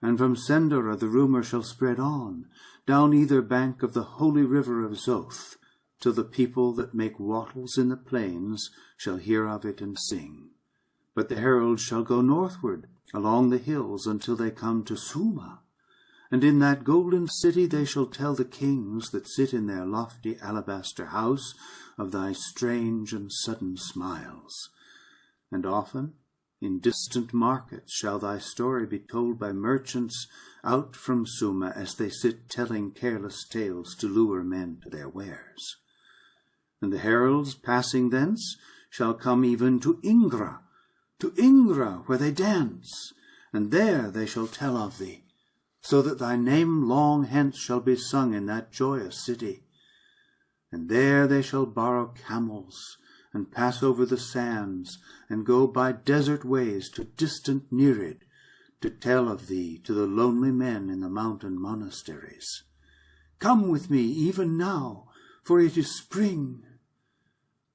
S1: And from Sendara the rumour shall spread on, down either bank of the holy river of Zoth, till the people that make wattles in the plains shall hear of it and sing. But the heralds shall go northward along the hills until they come to Suma, and in that golden city they shall tell the kings that sit in their lofty alabaster house of thy strange and sudden smiles. And often in distant markets shall thy story be told by merchants out from Suma, as they sit telling careless tales to lure men to their wares. And the heralds passing thence shall come even to Ingra, where they dance, and there they shall tell of thee, so that thy name long hence shall be sung in that joyous city. And there they shall borrow camels, and pass over the sands, and go by desert ways to distant Nirid, to tell of thee to the lonely men in the mountain monasteries. Come with me even now, for it is spring."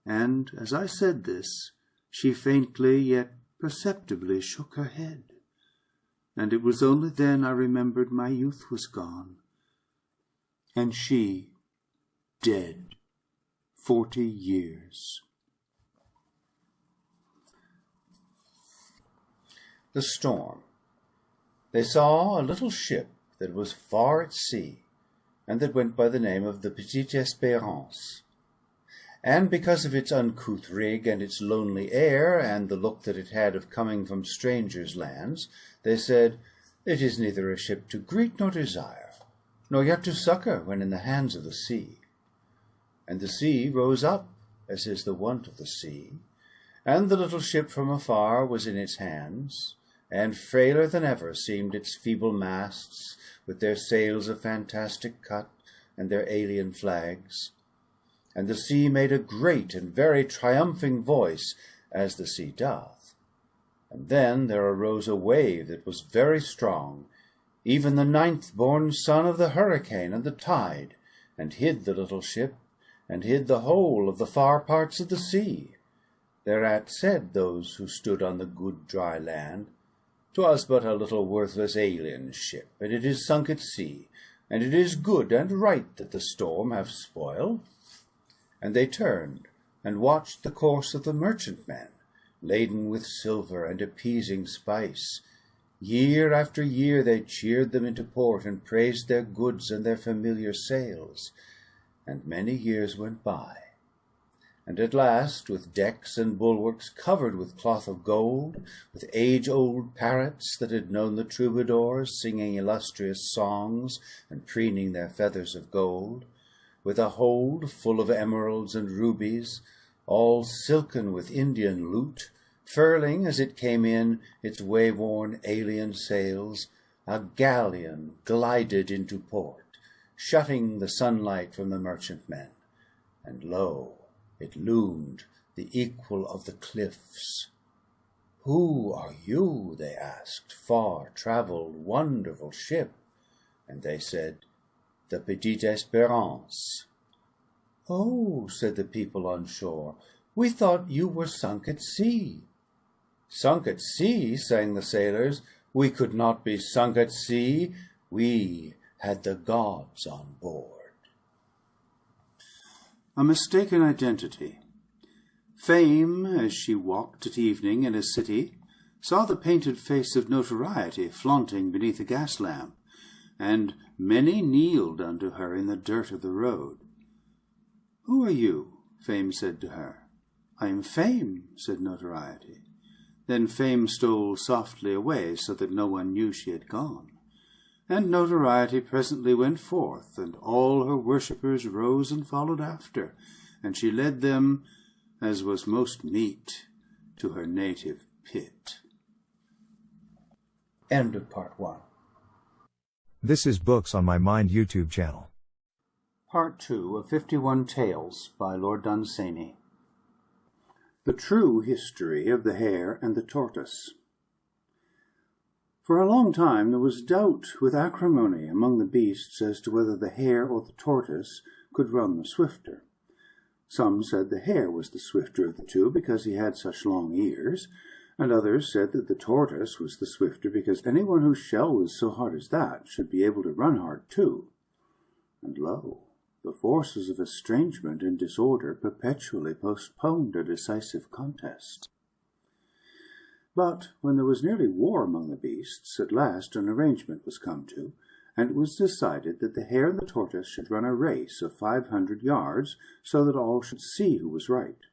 S1: And as I said this, she faintly yet perceptibly shook her head, and it was only then I remembered my youth was gone, and she dead 40 years. The storm. They saw a little ship that was far at sea, and that went by the name of the Petite Espérance. And because of its uncouth rig and its lonely air, and the look that it had of coming from strangers' lands, they said, "It is neither a ship to greet nor desire, nor yet to succour when in the hands of the sea." And the sea rose up, as is the wont of the sea, and the little ship from afar was in its hands, and frailer than ever seemed its feeble masts, with their sails of fantastic cut, and their alien flags. And the sea made a great and very triumphing voice, as the sea doth. And then there arose a wave that was very strong, even the 9th-born son of the hurricane and the tide, and hid the little ship, and hid the whole of the far parts of the sea. Thereat said those who stood on the good dry land, "'Twas but a little worthless alien ship, and it is sunk at sea, and it is good and right that the storm have spoiled." And they turned and watched the course of the merchantmen, laden with silver and appeasing spice. Year after year they cheered them into port, and praised their goods and their familiar sails. And many years went by. And at last, with decks and bulwarks covered with cloth of gold, with age-old parrots that had known the troubadours, singing illustrious songs and preening their feathers of gold, with a hold full of emeralds and rubies, all silken with Indian loot, furling, as it came in, its way-worn alien sails, a galleon glided into port, shutting the sunlight from the merchantmen, and lo, it loomed, the equal of the cliffs. "Who are you?" they asked, "far-travelled, wonderful ship?" And they said, "The Petite Espérance." "Oh," said the people on shore, "we thought you were sunk at sea." "Sunk at sea," sang the sailors. "We could not be sunk at sea. We had the gods on board." A mistaken identity. Fame, as she walked at evening in a city, saw the painted face of Notoriety flaunting beneath a gas lamp, and many kneeled unto her in the dirt of the road. "Who are you?" Fame said to her. "I am Fame," said Notoriety. Then Fame stole softly away, so that no one knew she had gone. And Notoriety presently went forth, and all her worshippers rose and followed after, and she led them, as was most meet, to her native pit. End of Part 1.
S2: This is Books on My Mind YouTube channel.
S1: Part 2 of 51 Tales by Lord Dunsany. The True History of the Hare and the Tortoise. For a long time there was doubt with acrimony among the beasts as to whether the hare or the tortoise could run the swifter. Some said the hare was the swifter of the two because he had such long ears, and others said that the tortoise was the swifter because anyone whose shell was so hard as that should be able to run hard too. And lo, the forces of estrangement and disorder perpetually postponed a decisive contest. But when there was nearly war among the beasts, at last an arrangement was come to, and it was decided that the hare and the tortoise should run a race of 500 yards, so that all should see who was right.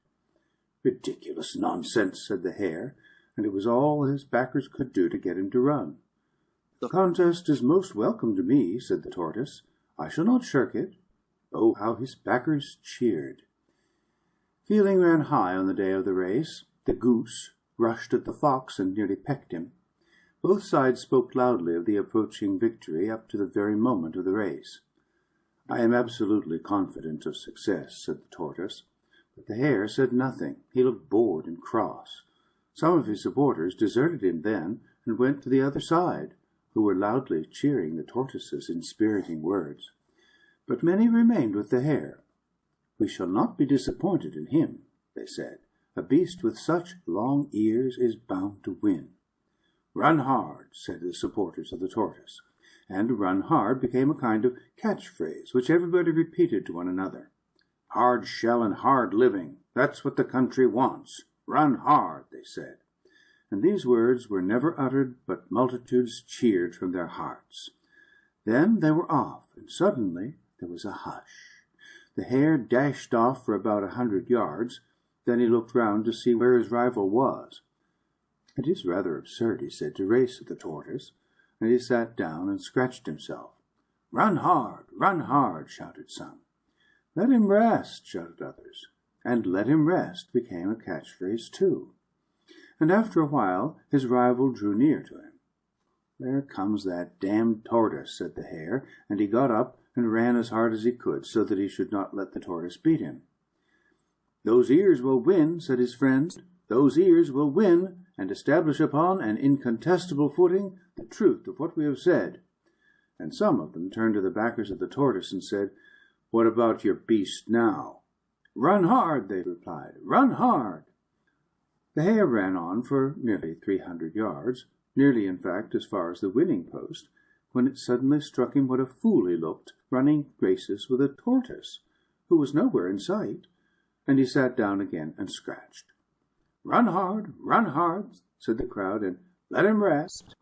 S1: "Ridiculous nonsense," said the hare, and it was all his backers could do to get him to run. "The contest is most welcome to me," said the tortoise. "I shall not shirk it." Oh, how his backers cheered! Feeling ran high on the day of the race. The goose rushed at the fox and nearly pecked him. Both sides spoke loudly of the approaching victory up to the very moment of the race. "I am absolutely confident of success," said the tortoise. But the hare said nothing. He looked bored and cross. Some of his supporters deserted him then and went to the other side, who were loudly cheering the tortoise's inspiriting words. But many remained with the hare. "We shall not be disappointed in him," they said. "A beast with such long ears is bound to win." "Run hard," said the supporters of the tortoise, and "run hard" became a kind of catchphrase which everybody repeated to one another. "Hard shell and hard living, that's what the country wants. Run hard," they said. And these words were never uttered, but multitudes cheered from their hearts. Then they were off, and suddenly there was a hush. The hare dashed off for about 100 yards. Then he looked round to see where his rival was. "It is rather absurd," he said, "to race with the tortoise," and he sat down and scratched himself. "Run hard," shouted some. "Let him rest," shouted others. And "let him rest" became a catchphrase too. And after a while his rival drew near to him. "There comes that damned tortoise," said the hare, and he got up and ran as hard as he could, so that he should not let the tortoise beat him. "Those ears will win," said his friends. "Those ears will win, and establish upon an incontestable footing the truth of what we have said." And some of them turned to the backers of the tortoise and said, "What about your beast now?" "Run hard," they replied. "Run hard." The hare ran on for nearly 300 yards, nearly, in fact, as far as the winning post, when it suddenly struck him what a fool he looked, running races with a tortoise, who was nowhere in sight, and he sat down again and scratched. Run hard," said the crowd, and "let him rest."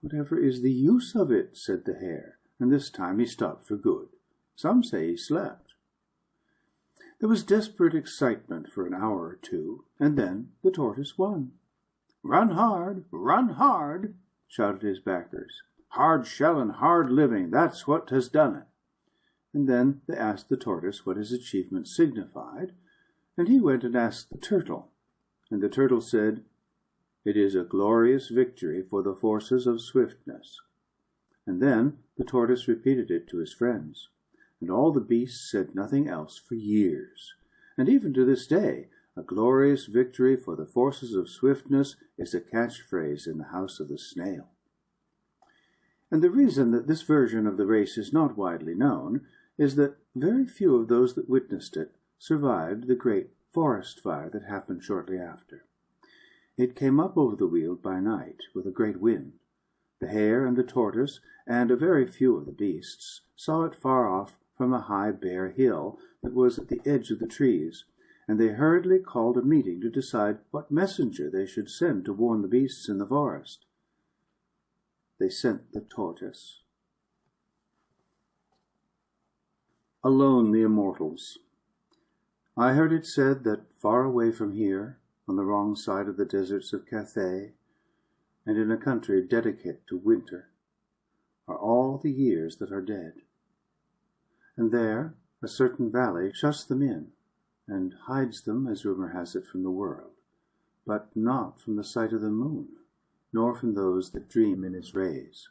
S1: "Whatever is the use of it?" said the hare, and this time he stopped for good. Some say he slept. There was desperate excitement for an hour or two, and then the tortoise won. Run hard," shouted his backers. "Hard shell and hard living, that's what has done it." And then they asked the tortoise what his achievement signified, and he went and asked the turtle. And the turtle said, It is a glorious victory for the forces of swiftness." And then the tortoise repeated it to his friends, and all the beasts said nothing else for years. And even to this day, a glorious victory for the forces of swiftness is a catchphrase in the house of the snail. And the reason that this version of the race is not widely known is that very few of those that witnessed it survived the great forest fire that happened shortly after. It came up over the Weald by night with a great wind. The hare and the tortoise, and a very few of the beasts, saw it far off from a high bare hill that was at the edge of the trees, and they hurriedly called a meeting to decide what messenger they should send to warn the beasts in the forest. They sent the tortoise. Alone the Immortals. I heard it said that far away from here, on the wrong side of the deserts of Cathay, and in a country dedicate to winter, are all the years that are dead. And there a certain valley shuts them in, and hides them, as rumor has it, from the world, but not from the sight of the moon, nor from those that dream in its rays.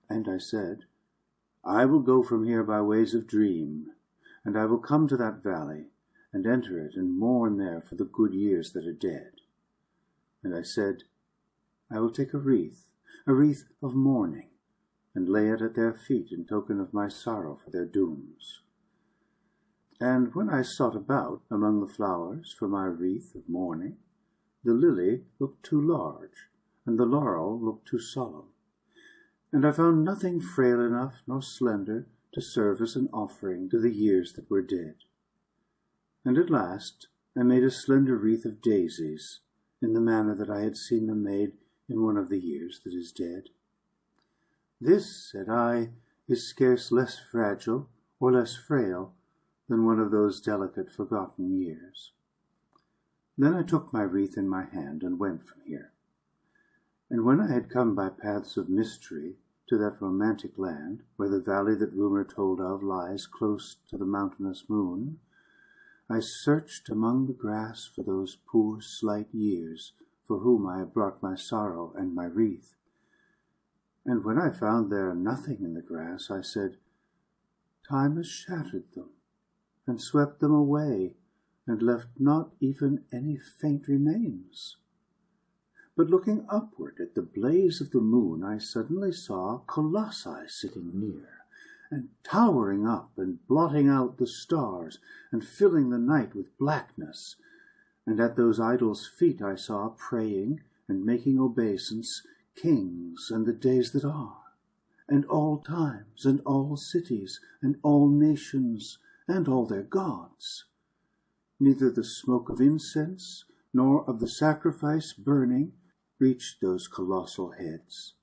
S1: And I said, I will go from here by ways of dream, and I will come to that valley, and enter it, and mourn there for the good years that are dead. And I said, I will take a wreath of mourning, and lay it at their feet in token of my sorrow for their dooms. And when I sought about among the flowers for my wreath of mourning, the lily looked too large, and the laurel looked too solemn, and I found nothing frail enough nor slender to serve as an offering to the years that were dead. And at last I made a slender wreath of daisies, in the manner that I had seen them made in one of the years that is dead. This, said I, is scarce less fragile or less frail than one of those delicate forgotten years. Then I took my wreath in my hand and went from here. And when I had come by paths of mystery to that romantic land, where the valley that rumor told of lies close to the mountainous moon, I searched among the grass for those poor slight years for whom I had brought my sorrow and my wreath. And when I found there nothing in the grass, I said, Time has shattered them, and swept them away, and left not even any faint remains. But looking upward at the blaze of the moon, I suddenly saw colossi sitting near, and towering up and blotting out the stars, and filling the night with blackness. And at those idols' feet I saw praying and making obeisance kings and the days that are, and all times, and all cities, and all nations, and all their gods. Neither the smoke of incense nor of the sacrifice burning reached those colossal heads.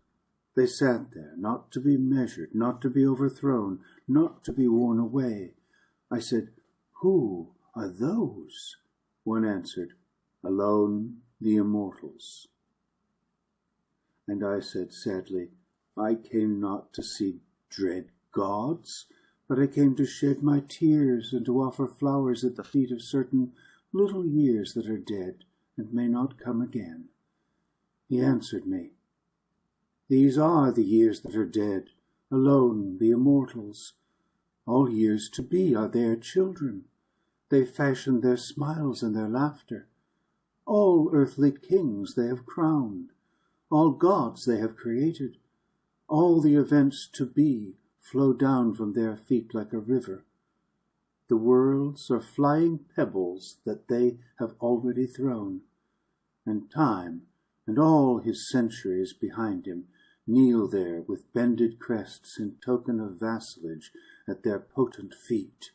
S1: They sat there, not to be measured, not to be overthrown, not to be worn away. I said, Who are those? One answered, Alone the Immortals. And I said sadly, I came not to see dread gods, but I came to shed my tears and to offer flowers at the feet of certain little years that are dead and may not come again. He answered me, These are the years that are dead, alone the Immortals. All years to be are their children. They fashioned their smiles and their laughter. All earthly kings they have crowned. All gods they have created. All the events to be flow down from their feet like a river. The worlds are flying pebbles that they have already thrown, and time and all his centuries behind him kneel there with bended crests in token of vassalage at their potent feet.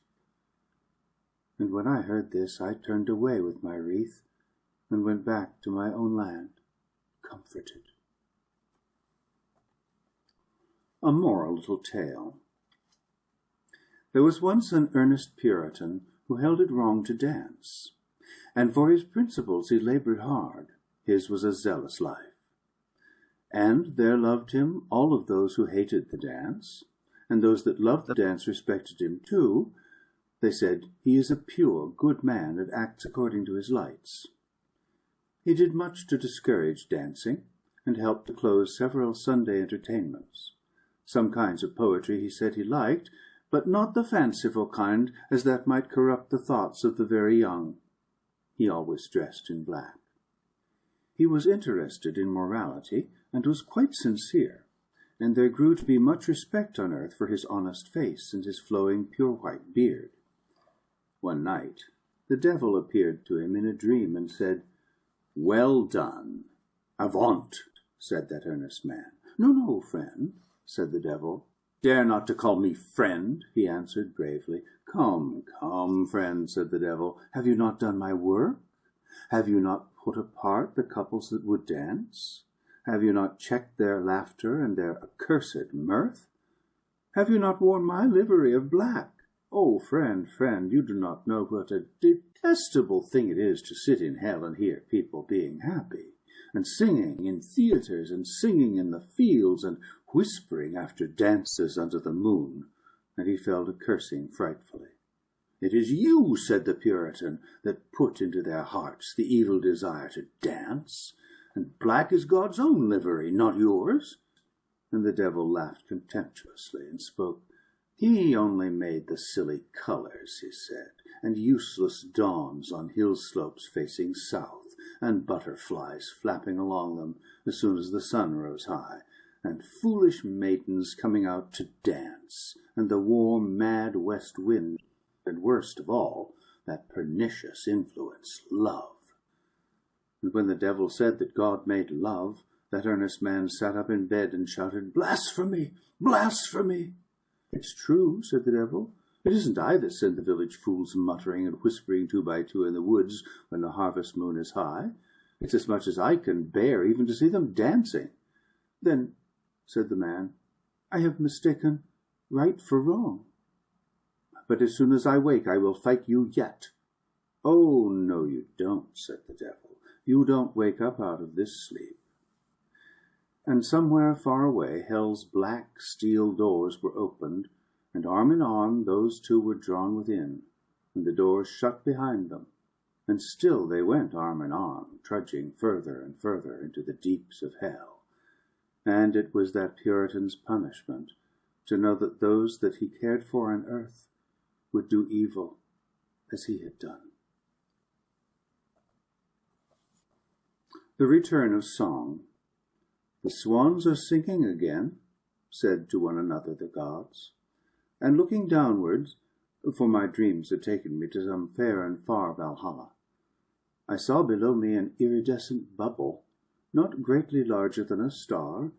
S1: And when I heard this, I turned away with my wreath and went back to my own land, comforted. A moral little tale. There was once an earnest Puritan who held it wrong to dance, and for his principles he labored hard. His was a zealous life. And there loved him all of those who hated the dance, and those that loved the dance respected him too. They said, He is a pure, good man that acts according to his lights. He did much to discourage dancing, and helped to close several Sunday entertainments. Some kinds of poetry he said he liked, but not the fanciful kind, as that might corrupt the thoughts of the very young. He always dressed in black. He was interested in morality, and was quite sincere, and there grew to be much respect on earth for his honest face and his flowing pure white beard. One night the devil appeared to him in a dream, and said, "Well done." "Avaunt," said that earnest man. "No, friend," said the devil. "Dare not to call me friend," he answered gravely. Come, friend," said the devil, "have you not done my work? Have you not put apart the couples that would dance? Have you not checked their laughter and their accursed mirth? Have you not worn my livery of black? Oh, friend, you do not know what a detestable thing it is to sit in hell and hear people being happy, and singing in theatres, and singing in the fields, and whispering after dances under the moon." And he fell to cursing frightfully. "It is you," said the Puritan, "that put into their hearts the evil desire to dance, and black is God's own livery, not yours." And the devil laughed contemptuously, and spoke. "He only made the silly colors," he said, "and useless dawns on hill slopes facing south, and butterflies flapping along them as soon as the sun rose high, and foolish maidens coming out to dance, and the warm, mad west wind, and worst of all, that pernicious influence, love." And when the devil said that God made love, that earnest man sat up in bed and shouted, "Blasphemy! Blasphemy!" "It's true," said the devil. "It isn't I that send the village fools muttering and whispering 2 by 2 in the woods when the harvest moon is high. It's as much as I can bear even to see them dancing." "Then," said the man, "I have mistaken right for wrong. But as soon as I wake I will fight you yet." "Oh, no, you don't," said the devil. "You don't wake up out of this sleep." And somewhere far away hell's black steel doors were opened, and arm in arm those two were drawn within, and the doors shut behind them, and still they went arm in arm, trudging further and further into the deeps of hell. And it was that Puritan's punishment to know that those that he cared for on earth would do evil as he had done. The return of song. "The swans are singing again," said to one another the gods. And looking downwards, for my dreams had taken me to some fair and far Valhalla, I saw below me an iridescent bubble, not greatly larger than a star,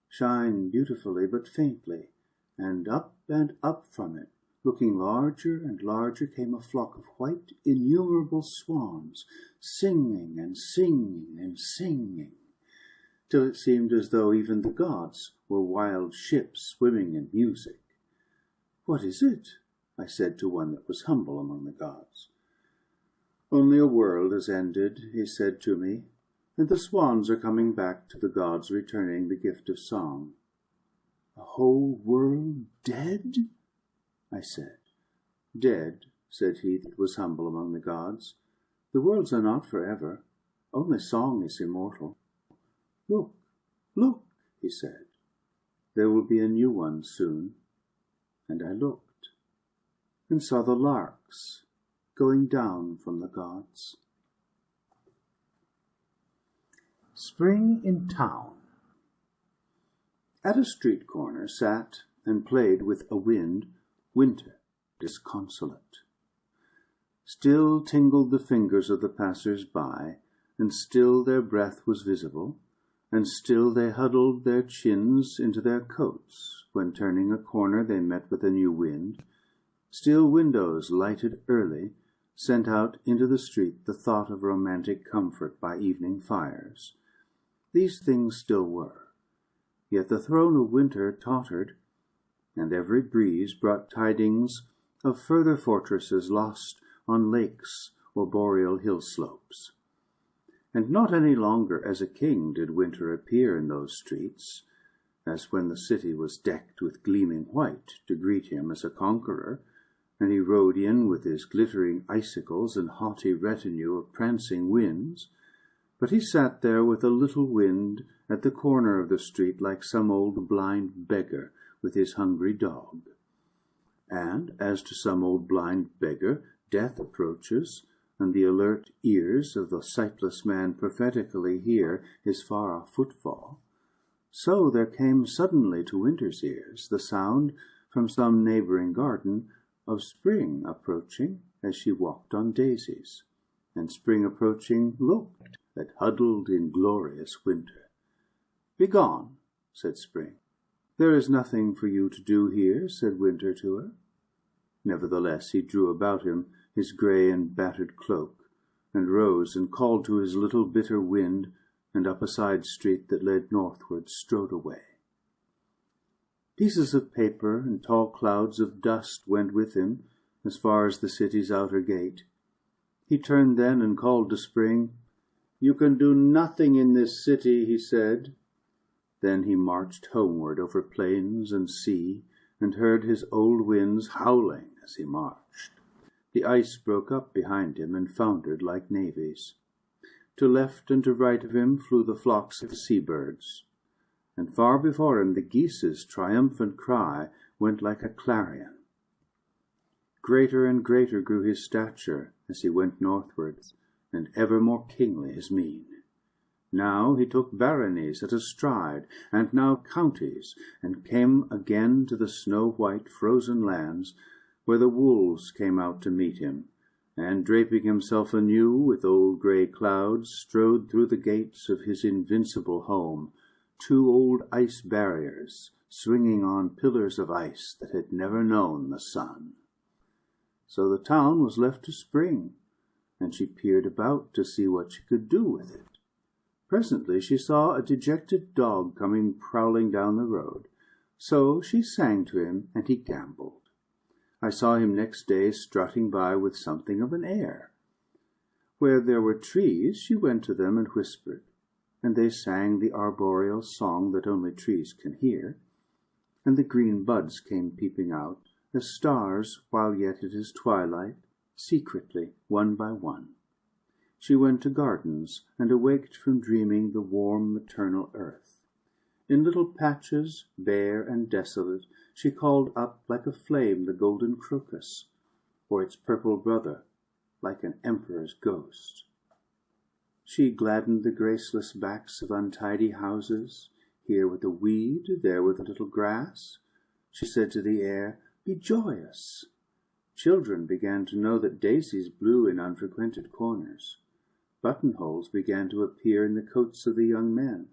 S1: shine beautifully but faintly, and up from it, looking larger and larger, came a flock of white, innumerable swans, singing and singing and singing, till it seemed as though even the gods were wild ships swimming in music. "What is it?" I said to one that was humble among the gods. "Only a world has ended," he said to me, "and the swans are coming back to the gods, returning the gift of song." "A whole world dead?" I said. "Dead," said he that was humble among the gods. "The worlds are not forever. Only song is immortal. Look, look," he said. "There will be a new one soon." And I looked, and saw the larks going down from the gods. Spring in town. At a street corner sat and played with a wind Winter disconsolate. Still tingled the fingers of the passers-by, and still their breath was visible, and still they huddled their chins into their coats when, turning a corner, they met with a new wind. Still windows, lighted early, sent out into the street the thought of romantic comfort by evening fires. These things still were, yet the throne of winter tottered, and every breeze brought tidings of further fortresses lost on lakes or boreal hill slopes. And not any longer as a king did winter appear in those streets, as when the city was decked with gleaming white to greet him as a conqueror, and he rode in with his glittering icicles and haughty retinue of prancing winds. But he sat there with a little wind at the corner of the street, like some old blind beggar with his hungry dog. And, as to some old blind beggar, death approaches, and the alert ears of the sightless man prophetically hear his far-off footfall. So there came suddenly to Winter's ears the sound from some neighboring garden of Spring approaching as she walked on daisies, and Spring approaching looked at huddled inglorious Winter. "Begone," said Spring. "There is nothing for you to do here," said Winter to her. Nevertheless he drew about him his grey and battered cloak, and rose and called to his little bitter wind, and up a side street that led northward strode away. Pieces of paper and tall clouds of dust went with him as far as the city's outer gate. He turned then and called to Spring. "You can do nothing in this city," he said. Then he marched homeward over plains and sea, and heard his old winds howling as he marched. The ice broke up behind him and foundered like navies. To left and to right of him flew the flocks of sea-birds, and far before him the geese's triumphant cry went like a clarion. Greater and greater grew his stature as he went northward, and ever more kingly his mien. Now he took baronies at a stride, and now counties, and came again to the snow-white frozen lands, where the wolves came out to meet him, and, draping himself anew with old grey clouds, strode through the gates of his invincible home, two old ice barriers swinging on pillars of ice that had never known the sun. So the town was left to Spring, and she peered about to see what she could do with it. Presently she saw a dejected dog coming prowling down the road. So she sang to him, and he gambolled. I saw him next day strutting by with something of an air. Where there were trees, she went to them and whispered, and they sang the arboreal song that only trees can hear, and the green buds came peeping out, as stars, while yet it is twilight, secretly, one by one. She went to gardens, and awaked from dreaming the warm maternal earth. In little patches, bare and desolate, she called up like a flame the golden crocus, or its purple brother, like an emperor's ghost. She gladdened the graceless backs of untidy houses, here with a weed, there with a little grass. She said to the air, "Be joyous." Children began to know that daisies blew in unfrequented corners. Buttonholes began to appear in the coats of the young men.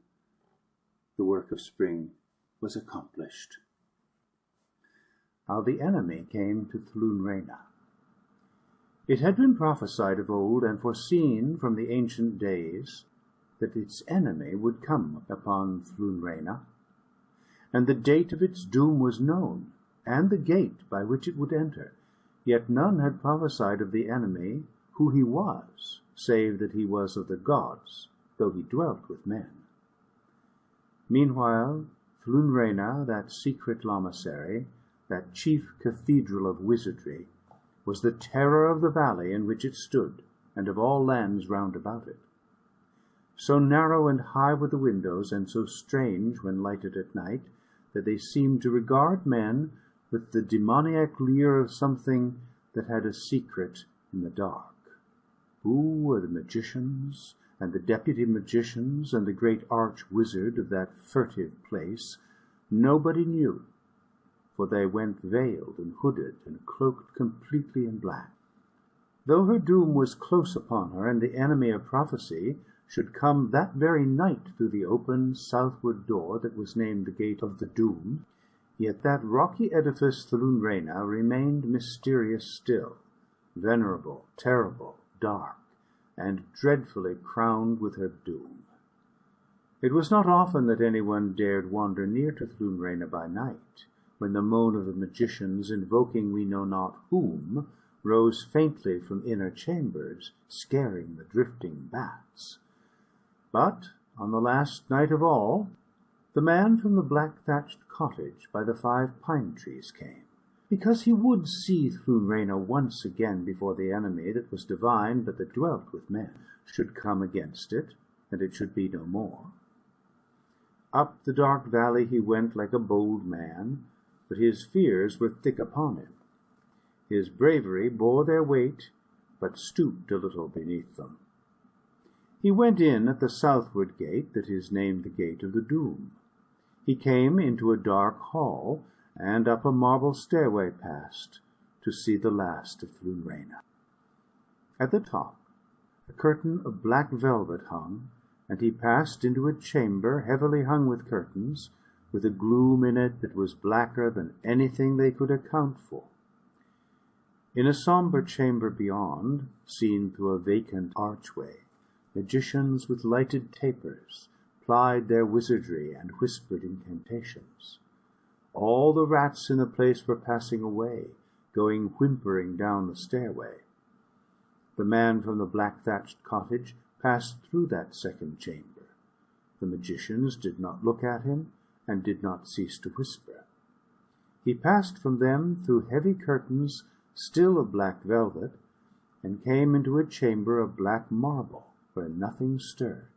S1: The work of Spring was accomplished. How the enemy came to Thlunrena. It had been prophesied of old and foreseen from the ancient days that its enemy would come upon Thlunrena, and the date of its doom was known, and the gate by which it would enter. Yet none had prophesied of the enemy who he was, save that he was of the gods, though he dwelt with men. Meanwhile, Thlunrena, that secret lamasery, that chief cathedral of wizardry, was the terror of the valley in which it stood, and of all lands round about it. So narrow and high were the windows, and so strange when lighted at night, that they seemed to regard men with the demoniac leer of something that had a secret in the dark. Who were the magicians, and the deputy magicians, and the great arch-wizard of that furtive place? Nobody knew, for they went veiled and hooded and cloaked completely in black. Though her doom was close upon her, and the enemy of prophecy should come that very night through the open southward door that was named the Gate of the Doomed, yet that rocky edifice Thlunrena remained mysterious still, venerable, terrible, dark, and dreadfully crowned with her doom. It was not often that anyone dared wander near to Thlunrena by night, when the moan of the magicians, invoking we know not whom, rose faintly from inner chambers, scaring the drifting bats. But on the last night of all, the man from the black-thatched cottage by the 5 pine trees came, because he would see Thlunrena once again before the enemy that was divine but that dwelt with men should come against it, and it should be no more. Up the dark valley he went like a bold man, but his fears were thick upon him. His bravery bore their weight, but stooped a little beneath them. He went in at the southward gate that is named the Gate of the Doom. He came into a dark hall, and up a marble stairway passed, to see the last of Flunrena. At the top a curtain of black velvet hung, and he passed into a chamber heavily hung with curtains, with a gloom in it that was blacker than anything they could account for. In a sombre chamber beyond, seen through a vacant archway, magicians with lighted tapers plied their wizardry and whispered incantations. All the rats in the place were passing away, going whimpering down the stairway. The man from the black-thatched cottage passed through that second chamber. The magicians did not look at him, and did not cease to whisper. He passed from them through heavy curtains, still of black velvet, and came into a chamber of black marble, where nothing stirred.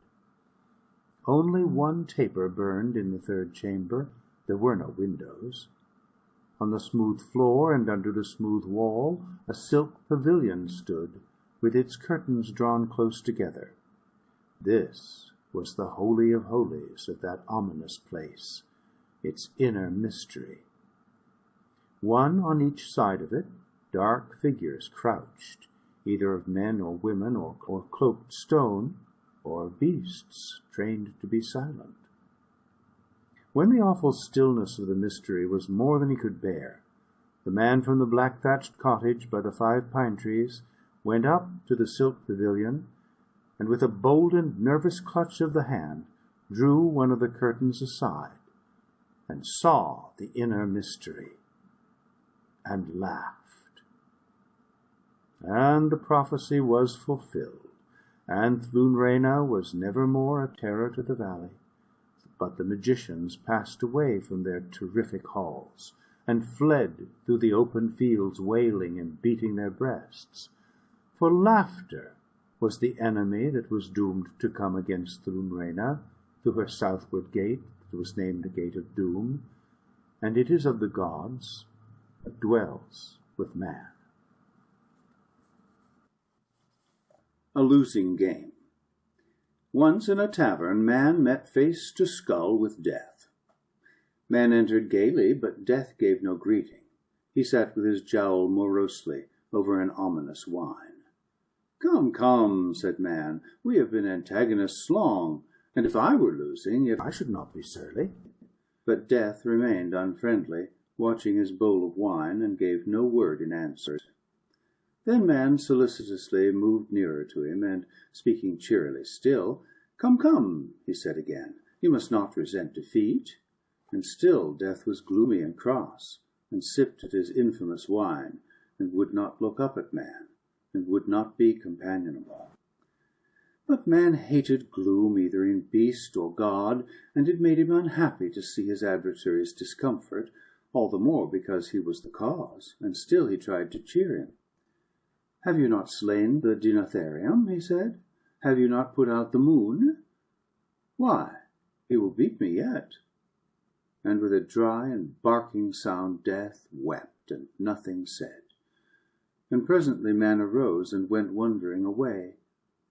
S1: Only one taper burned in the third chamber. There were no windows. On the smooth floor and under the smooth wall a silk pavilion stood, with its curtains drawn close together. This was the Holy of Holies of that ominous place, its inner mystery. One on each side of it, dark figures crouched, either of men or women, or cloaked stone, or of beasts trained to be silent. When the awful stillness of the mystery was more than he could bear, the man from the black-thatched cottage by the 5 pine trees went up to the silk pavilion, and with a bold and nervous clutch of the hand drew one of the curtains aside, and saw the inner mystery, and laughed. And the prophecy was fulfilled, and Flunrena was never more a terror to the valley. But the magicians passed away from their terrific halls, and fled through the open fields, wailing and beating their breasts. For laughter was the enemy that was doomed to come against Flunrena through her southward gate that was named the Gate of Doom, and it is of the gods, but dwells with man. A losing game. Once in a tavern man met face to skull with death. Man entered gaily, but death gave no greeting. He sat with his jowl morosely over an ominous wine. "Come, come," said man, "we have been antagonists long, and if I were losing, I should not be surly." But death remained unfriendly, watching his bowl of wine, and gave no word in answer. Then man solicitously moved nearer to him, and, speaking cheerily still, "Come, come," he said again, "you must not resent defeat." And still death was gloomy and cross, and sipped at his infamous wine, and would not look up at man, and would not be companionable. But man hated gloom either in beast or god, and it made him unhappy to see his adversary's discomfort, all the more because he was the cause, and still he tried to cheer him. "Have you not slain the Dinotherium?" he said. "Have you not put out the moon?" "Why, he will beat me yet." And with a dry and barking sound death wept, and nothing said. And presently man arose and went wondering away,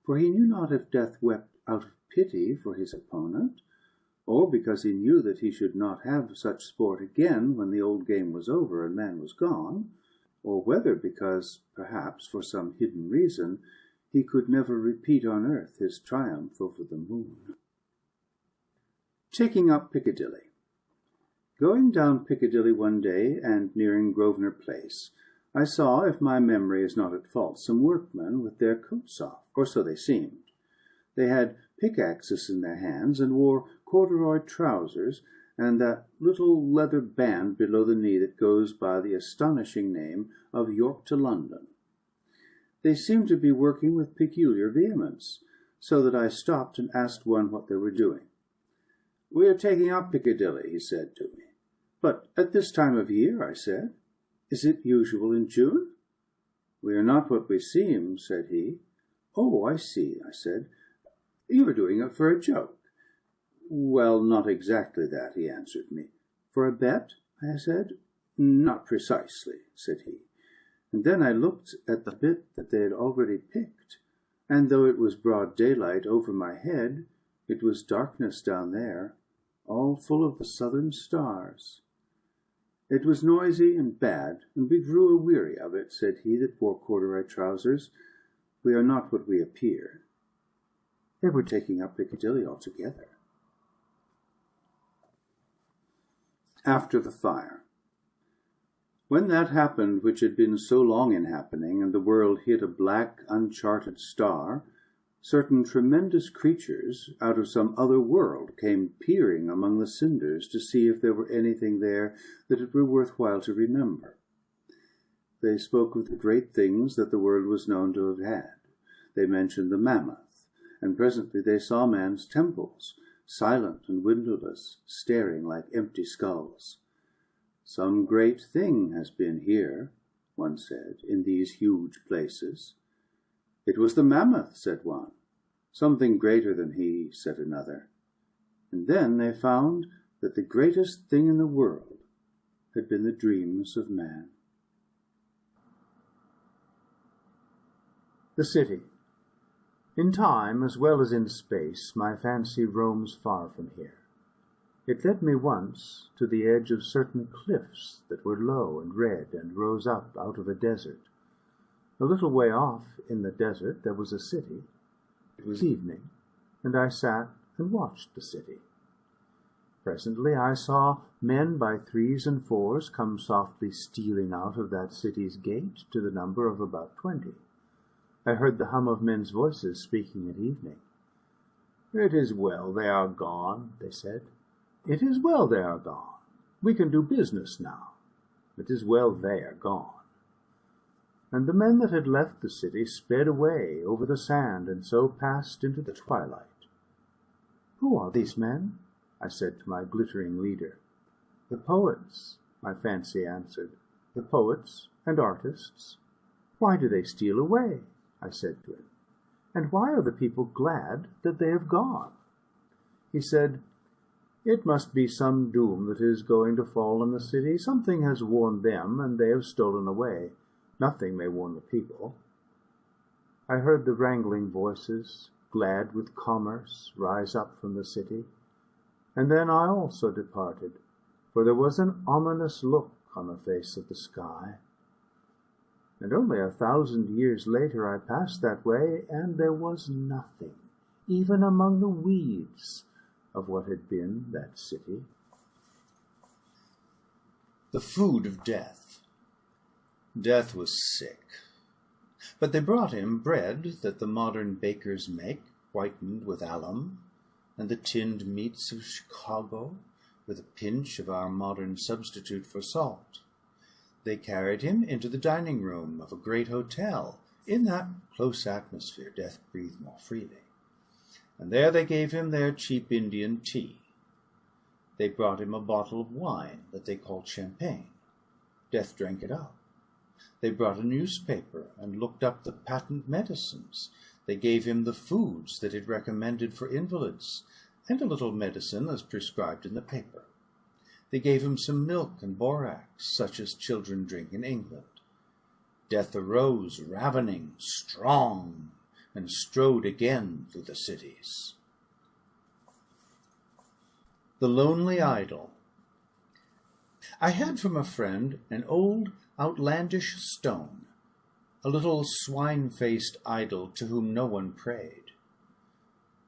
S1: for he knew not if death wept out of pity for his opponent, or because he knew that he should not have such sport again when the old game was over and man was gone, or whether because, perhaps, for some hidden reason, he could never repeat on earth his triumph over the moon. Taking up Piccadilly. Going down Piccadilly one day, and nearing Grosvenor Place, I saw, if my memory is not at fault, some workmen with their coats off, or so they seemed. They had pickaxes in their hands, and wore corduroy trousers, and that little leather band below the knee that goes by the astonishing name of York to London. They seemed to be working with peculiar vehemence, so that I stopped and asked one what they were doing. "We are taking up Piccadilly," he said to me. "But at this time of year," I said. "Is it usual in June?" "We are not what we seem," said he. "Oh, I see," I said. You were doing it for a joke." "Well, not exactly that," he answered me. "For a bet?" I said. "Not precisely," said he. And then I looked at the bit that they had already picked, and though it was broad daylight over my head, it was darkness down there, all full of the southern stars. "It was noisy and bad, and we grew weary of it," said he that wore corduroy trousers. "We are not what we appear." They were taking up Piccadilly altogether. After the fire. When that happened which had been so long in happening, and the world hit a black, uncharted star, certain tremendous creatures out of some other world came peering among the cinders to see if there were anything there that it were worth while to remember. They spoke of the great things that the world was known to have had. They mentioned the mammoth, and presently they saw man's temples, silent and windowless, staring like empty skulls. "Some great thing has been here," one said, "in these huge places." "It was the mammoth," said one. "Something greater than he," said another. And then they found that the greatest thing in the world had been the dreams of man. The city. In time, as well as in space, my fancy roams far from here. It led me once to the edge of certain cliffs that were low and red and rose up out of a desert. A little way off in the desert there was a city. It was evening, and I sat and watched the city. Presently I saw men by threes and fours come softly stealing out of that city's gate, to the number of about 20. I heard the hum of men's voices speaking at evening. "It is well they are gone," they said. "It is well they are gone. We can do business now. It is well they are gone." And the men that had left the city sped away over the sand, and so passed into the twilight. "Who are these men?" I said to my glittering leader. "The poets," my fancy answered. "The poets and artists." "Why do they steal away?" I said to him. "And why are the people glad that they have gone?" He said, "It must be some doom that is going to fall on the city. Something has warned them, and they have stolen away. Nothing may warn the people." I heard the wrangling voices, glad with commerce, rise up from the city, and then I also departed, for there was an ominous look on the face of the sky. And only 1,000 years later I passed that way, and there was nothing, even among the weeds, of what had been that city. The food of death. Death was sick, but they brought him bread that the modern bakers make, whitened with alum, and the tinned meats of Chicago, with a pinch of our modern substitute for salt. They carried him into the dining room of a great hotel. In that close atmosphere death breathed more freely. And there they gave him their cheap Indian tea. They brought him a bottle of wine that they called champagne. Death drank it up. They brought a newspaper and looked up the patent medicines. They gave him the foods that it recommended for invalids, and a little medicine as prescribed in the paper. They gave him some milk and borax, such as children drink in England. Death arose, ravening, strong, and strode again through the cities. The Lonely Idol. I had from a friend an old, outlandish stone, a little swine-faced idol to whom no one prayed.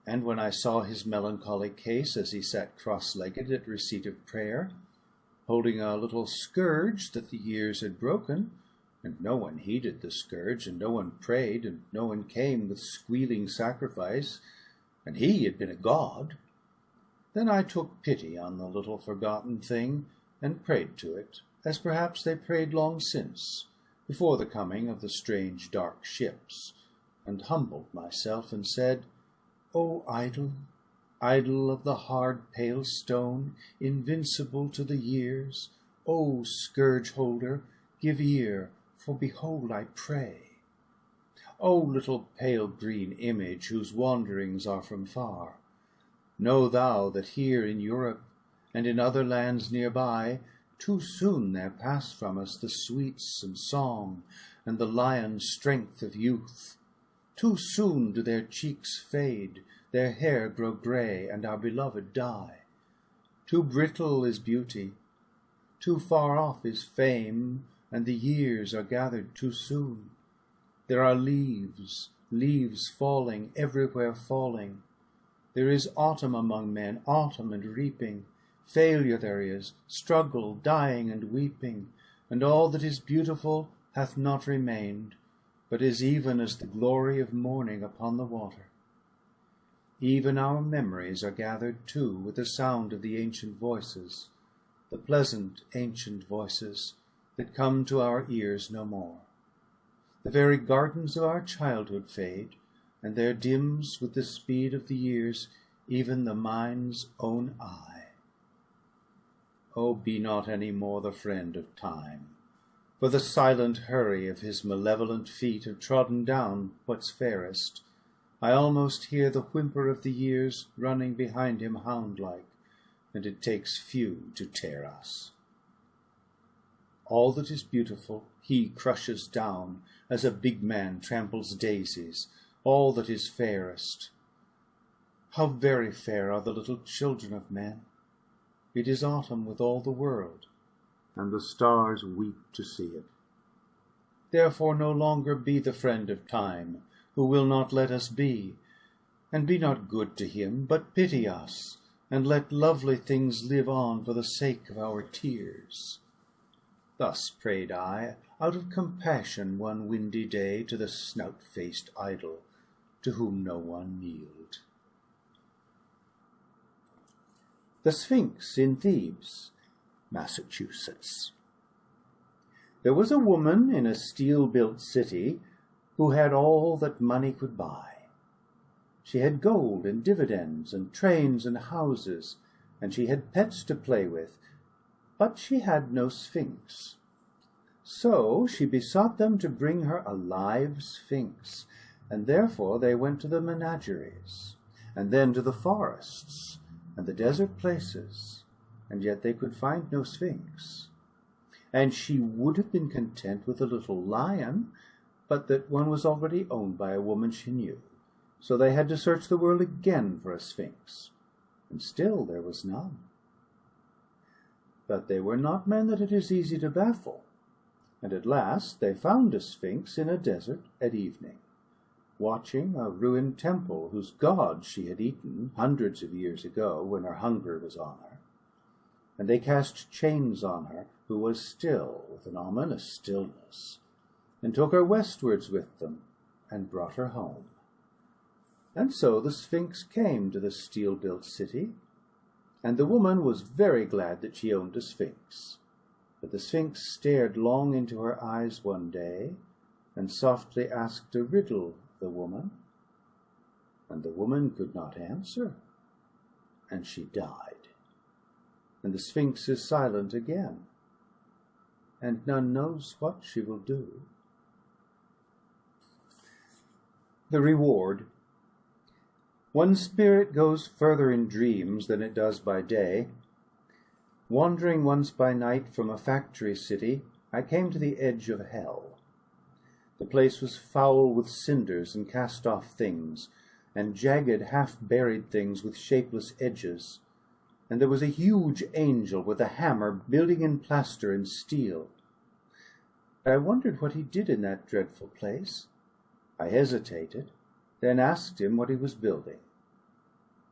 S1: And when I saw his melancholy case as he sat cross-legged at receipt of prayer, holding a little scourge that the years had broken, and no one heeded the scourge, and no one prayed, and no one came with squealing sacrifice, and he had been a god, then I took pity on the little forgotten thing, and prayed to it, as perhaps they prayed long since, before the coming of the strange dark ships, and humbled myself, and said, "O idol, idol of the hard pale stone, invincible to the years, O scourge-holder, give ear, for behold I pray. O little pale green image, whose wanderings are from far, know thou that here in Europe, and in other lands near by, too soon there pass from us the sweets and song, and the lion strength of youth. Too soon do their cheeks fade, their hair grow grey, and our beloved die. Too brittle is beauty, too far off is fame, and the years are gathered too soon. There are leaves, leaves falling, everywhere falling. There is autumn among men, autumn and reaping. Failure there is, struggle, dying and weeping, and all that is beautiful hath not remained, but is even as the glory of morning upon the water. Even our memories are gathered too with the sound of the ancient voices, the pleasant ancient voices that come to our ears no more. The very gardens of our childhood fade, and there dims with the speed of the years even the mind's own eye. Oh, be not any more the friend of time, for the silent hurry of his malevolent feet have trodden down what's fairest. I almost hear the whimper of the years running behind him hound-like, and it takes few to tear us. All that is beautiful he crushes down, as a big man tramples daisies, all that is fairest. How very fair are the little children of men! It is autumn with all the world, and the stars weep to see it. Therefore no longer be the friend of time, who will not let us be, and be not good to him, but pity us, and let lovely things live on for the sake of our tears. Thus prayed I, out of compassion one windy day, to the snout-faced idol, to whom no one kneeled. The Sphinx in Thebes, Massachusetts. There was a woman in a steel-built city who had all that money could buy. She had gold and dividends and trains and houses, and she had pets to play with, but she had no Sphinx. So she besought them to bring her a live Sphinx, and therefore they went to the menageries, and then to the forests, and the desert places, and yet they could find no Sphinx. And she would have been content with a little lion, but that one was already owned by a woman she knew. So they had to search the world again for a Sphinx, and still there was none. But they were not men that it is easy to baffle, and at last they found a Sphinx in a desert at evening, watching a ruined temple whose god she had eaten hundreds of years ago when her hunger was on her. And they cast chains on her, who was still with an ominous stillness, and took her westwards with them, and brought her home. And so the Sphinx came to the steel-built city, and the woman was very glad that she owned a Sphinx. But the Sphinx stared long into her eyes one day, and softly asked a riddle the woman, and the woman could not answer, and she died. And the Sphinx is silent again, and none knows what she will do. The reward. One spirit goes further in dreams than it does by day. Wandering once by night from a factory city, I came to the edge of hell. The place was foul with cinders and cast-off things, and jagged, half-buried things with shapeless edges. And there was a huge angel with a hammer building in plaster and steel. I wondered what he did in that dreadful place. I hesitated, then asked him what he was building.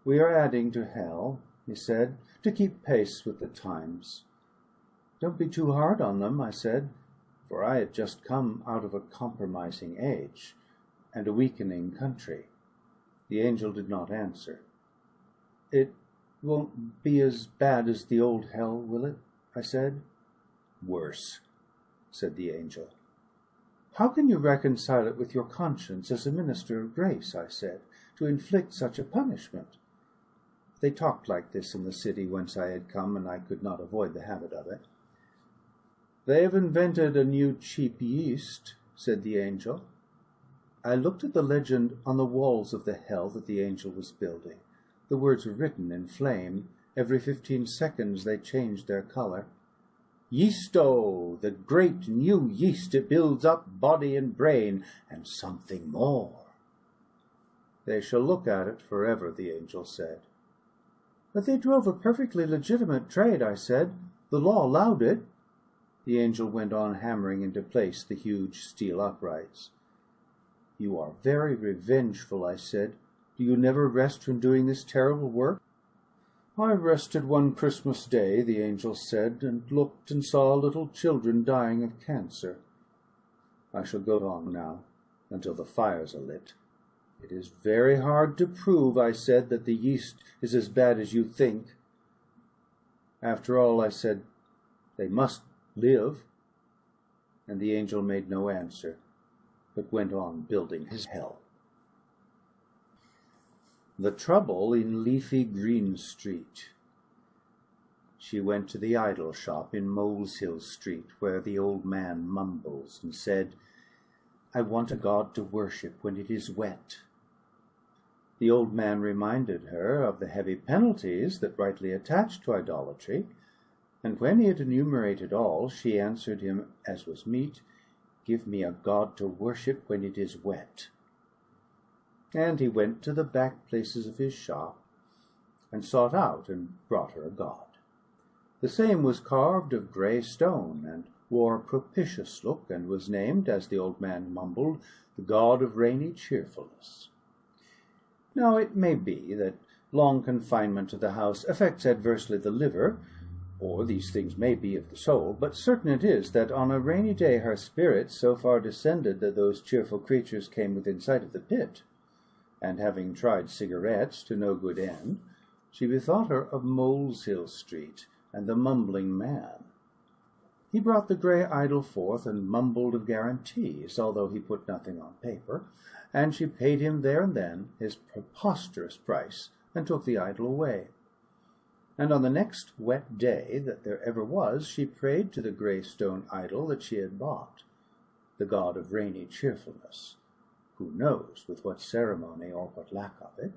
S1: "We are adding to hell," he said, "to keep pace with the times." "Don't be too hard on them," I said, for I had just come out of a compromising age and a weakening country. The angel did not answer. "It won't be as bad as the old hell, will it?" I said. "Worse," said the angel. "How can you reconcile it with your conscience as a minister of grace," I said, "to inflict such a punishment?" They talked like this in the city whence I had come, and I could not avoid the habit of it. "They have invented a new cheap yeast," said the angel. I looked at the legend on the walls of the hell that the angel was building. The words were written in flame. Every 15 seconds they changed their color. Yeasto, the great new yeast, it builds up body and brain, and something more. They shall look at it forever, the angel said. But they drove a perfectly legitimate trade, I said. The law allowed it. The angel went on hammering into place the huge steel uprights. You are very revengeful, I said. Do you never rest from doing this terrible work? I rested one Christmas day, the angel said, and looked and saw little children dying of cancer. I shall go on now, until the fires are lit. It is very hard to prove, I said, that the yeast is as bad as you think. After all, I said, they must live. And the angel made no answer, but went on building his hell. The Trouble in Leafy Green Street. She went to the idol shop in Moleshill Street, where the old man mumbles and said, I want a god to worship when it is wet. The old man reminded her of the heavy penalties that rightly attach to idolatry, and when he had enumerated all, she answered him, as was meet, Give me a god to worship when it is wet. And he went to the back places of his shop, and sought out and brought her a god. The same was carved of grey stone, and wore a propitious look, and was named, as the old man mumbled, the god of rainy cheerfulness. Now it may be that long confinement to the house affects adversely the liver, or these things may be of the soul, but certain it is that on a rainy day her spirits so far descended that those cheerful creatures came within sight of the pit, and having tried cigarettes to no good end, she bethought her of Moleshill Street and the mumbling man. He brought the grey idol forth and mumbled of guarantees, although he put nothing on paper, and she paid him there and then his preposterous price, and took the idol away. And on the next wet day that there ever was, she prayed to the grey stone idol that she had bought, the god of rainy cheerfulness, who knows with what ceremony or what lack of it,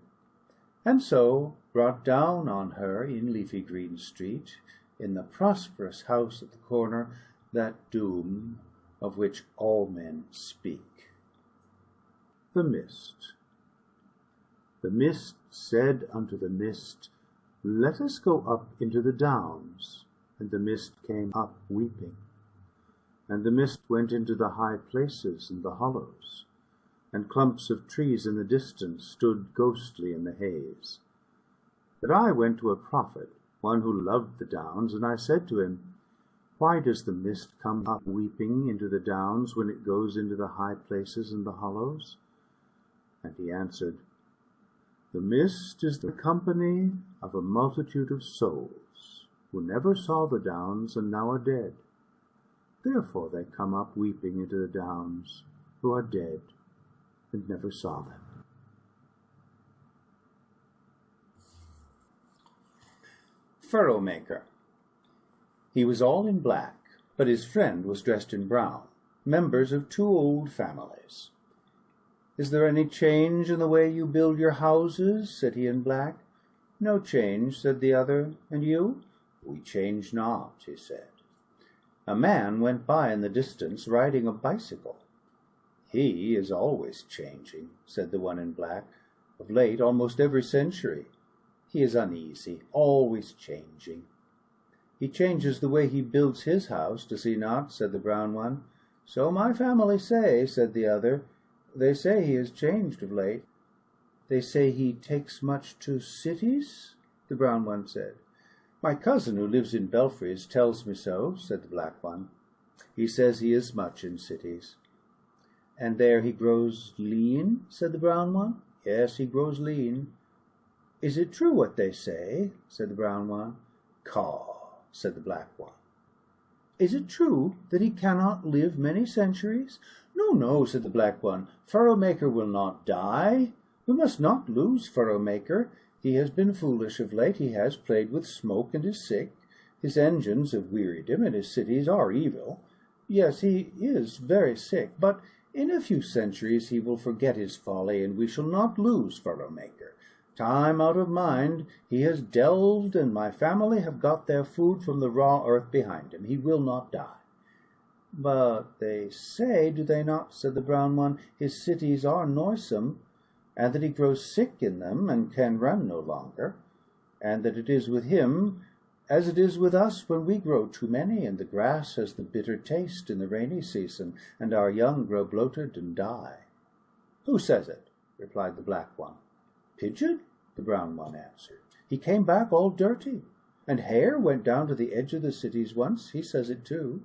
S1: and so brought down on her in Leafy Green Street, in the prosperous house at the corner, that doom of which all men speak. The Mist. The mist said unto the mist, Let us go up into the downs. And the mist came up weeping. And the mist went into the high places and the hollows, and clumps of trees in the distance stood ghostly in the haze. But I went to a prophet, one who loved the downs, and I said to him, Why does the mist come up weeping into the downs when it goes into the high places and the hollows? And he answered, The mist is the company of a multitude of souls, who never saw the downs and now are dead. Therefore they come up weeping into the downs, who are dead and never saw them. Furrow Maker. He was all in black, but his friend was dressed in brown, members of 2 old families. Is there any change in the way you build your houses? Said he in black. No change, said the other. And you? We change not, he said. A man went by in the distance, riding a bicycle. He is always changing, said the one in black. Of late, almost every century. He is uneasy, always changing. He changes the way he builds his house, does he not? Said the brown one. So my family say, said the other. They say he has changed of late. They say he takes much to cities, the brown one said. My cousin, who lives in Belfries, tells me so, said the black one. He says he is much in cities. And there he grows lean, said the brown one. Yes, he grows lean. Is it true what they say? Said the brown one. Caw, said the black one. Is it true that he cannot live many centuries? No, no, said the black one. Furrow Maker will not die. We must not lose Furrow Maker. He has been foolish of late. He has played with smoke and is sick. His engines have wearied him, and his cities are evil. Yes, he is very sick, but In a few centuries he will forget his folly, and we shall not lose Furrowmaker. Time out of mind, he has delved, and my family have got their food from the raw earth behind him. He will not die." "But they say, do they not," said the brown one, "his cities are noisome, and that he grows sick in them and can run no longer, and that it is with him as it is with us when we grow too many, and the grass has the bitter taste in the rainy season, and our young grow bloated and die." "Who says it?" replied the black one. "Pigeon," the brown one answered. "He came back all dirty. And Hare went down to the edge of the cities once. He says it too.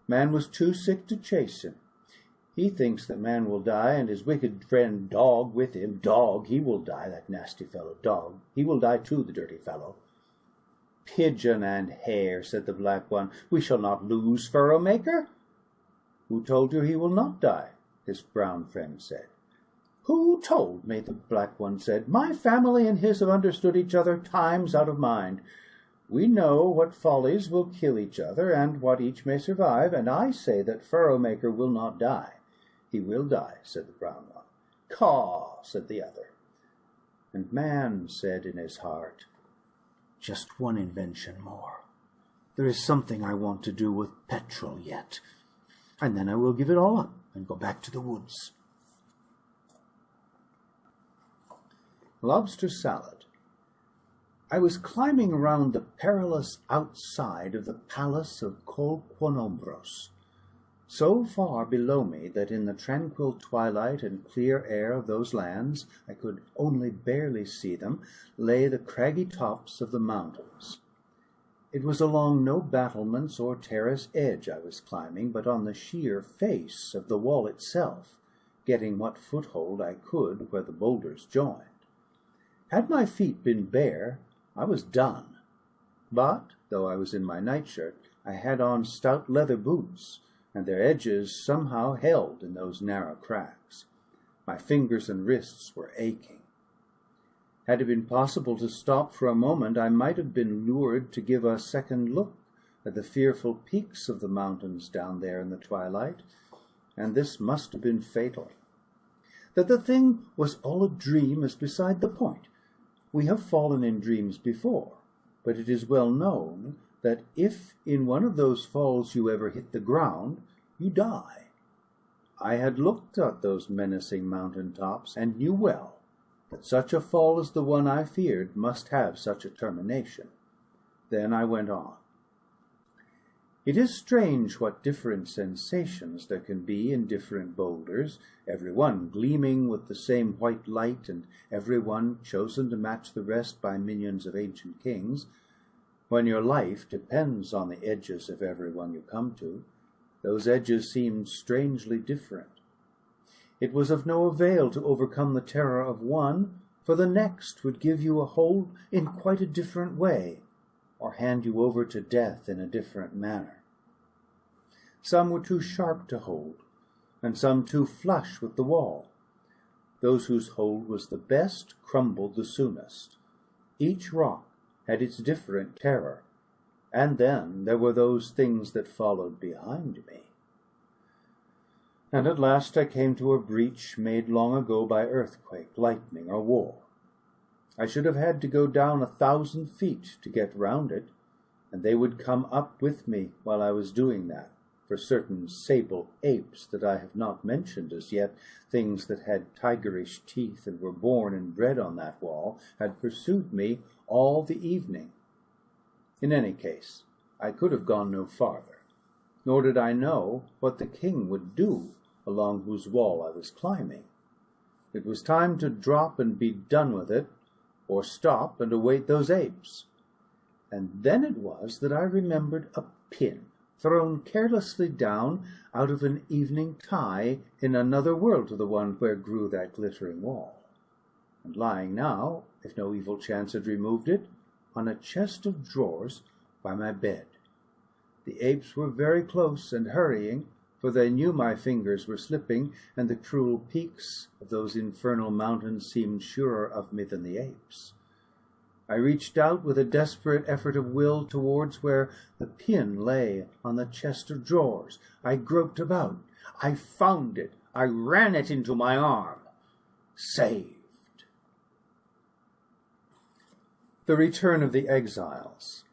S1: Man was too sick to chase him. He thinks that man will die, and his wicked friend Dog with him. Dog, he will die, that nasty fellow, Dog. He will die too, the dirty fellow." "Pigeon and Hare," said the black one. "We shall not lose Furrowmaker." "Who told you he will not die?" his brown friend said. "Who told me?" the black one said. "My family and his have understood each other times out of mind. We know what follies will kill each other, and what each may survive, and I say that Furrowmaker will not die." "He will die," said the brown one. "Caw," said the other. And man said in his heart, "Just one invention more. There is something I want to do with petrol yet, and then I will give it all up and go back to the woods." Lobster salad. I was climbing around the perilous outside of the palace of Colquonombros, so far below me that in the tranquil twilight and clear air of those lands, I could only barely see them, lay the craggy tops of the mountains. It was along no battlements or terrace edge I was climbing, but on the sheer face of the wall itself, getting what foothold I could where the boulders joined. Had my feet been bare, I was done. But, though I was in my nightshirt, I had on stout leather boots, and their edges somehow held in those narrow cracks. My fingers and wrists were aching. Had it been possible to stop for a moment, I might have been lured to give a second look at the fearful peaks of the mountains down there in the twilight, and this must have been fatal. That the thing was all a dream is beside the point. We have fallen in dreams before, but it is well known that if in one of those falls you ever hit the ground, you die. I had looked at those menacing mountain tops, and knew well that such a fall as the one I feared must have such a termination. Then I went on. It is strange what different sensations there can be in different boulders, every one gleaming with the same white light, and every one chosen to match the rest by minions of ancient kings. When your life depends on the edges of every one you come to, those edges seem strangely different. It was of no avail to overcome the terror of one, for the next would give you a hold in quite a different way, or hand you over to death in a different manner. Some were too sharp to hold, and some too flush with the wall. Those whose hold was the best crumbled the soonest. Each rock had its different terror, and then there were those things that followed behind me. And at last I came to a breach made long ago by earthquake, lightning, or war. I should have had to go down 1,000 feet to get round it, and they would come up with me while I was doing that, for certain sable apes that I have not mentioned as yet, things that had tigerish teeth and were born and bred on that wall, had pursued me all the evening. In any case, I could have gone no farther, nor did I know what the king would do along whose wall I was climbing. It was time to drop and be done with it, or stop and await those apes. And then it was that I remembered a pin thrown carelessly down out of an evening tie in another world to the one where grew that glittering wall, and lying now, if no evil chance had removed it, on a chest of drawers by my bed. The apes were very close and hurrying, for they knew my fingers were slipping, and the cruel peaks of those infernal mountains seemed surer of me than the apes. I reached out with a desperate effort of will towards where the pin lay on the chest of drawers. I groped about, I found it. I ran it into my arm. Saved. The Return of the Exiles.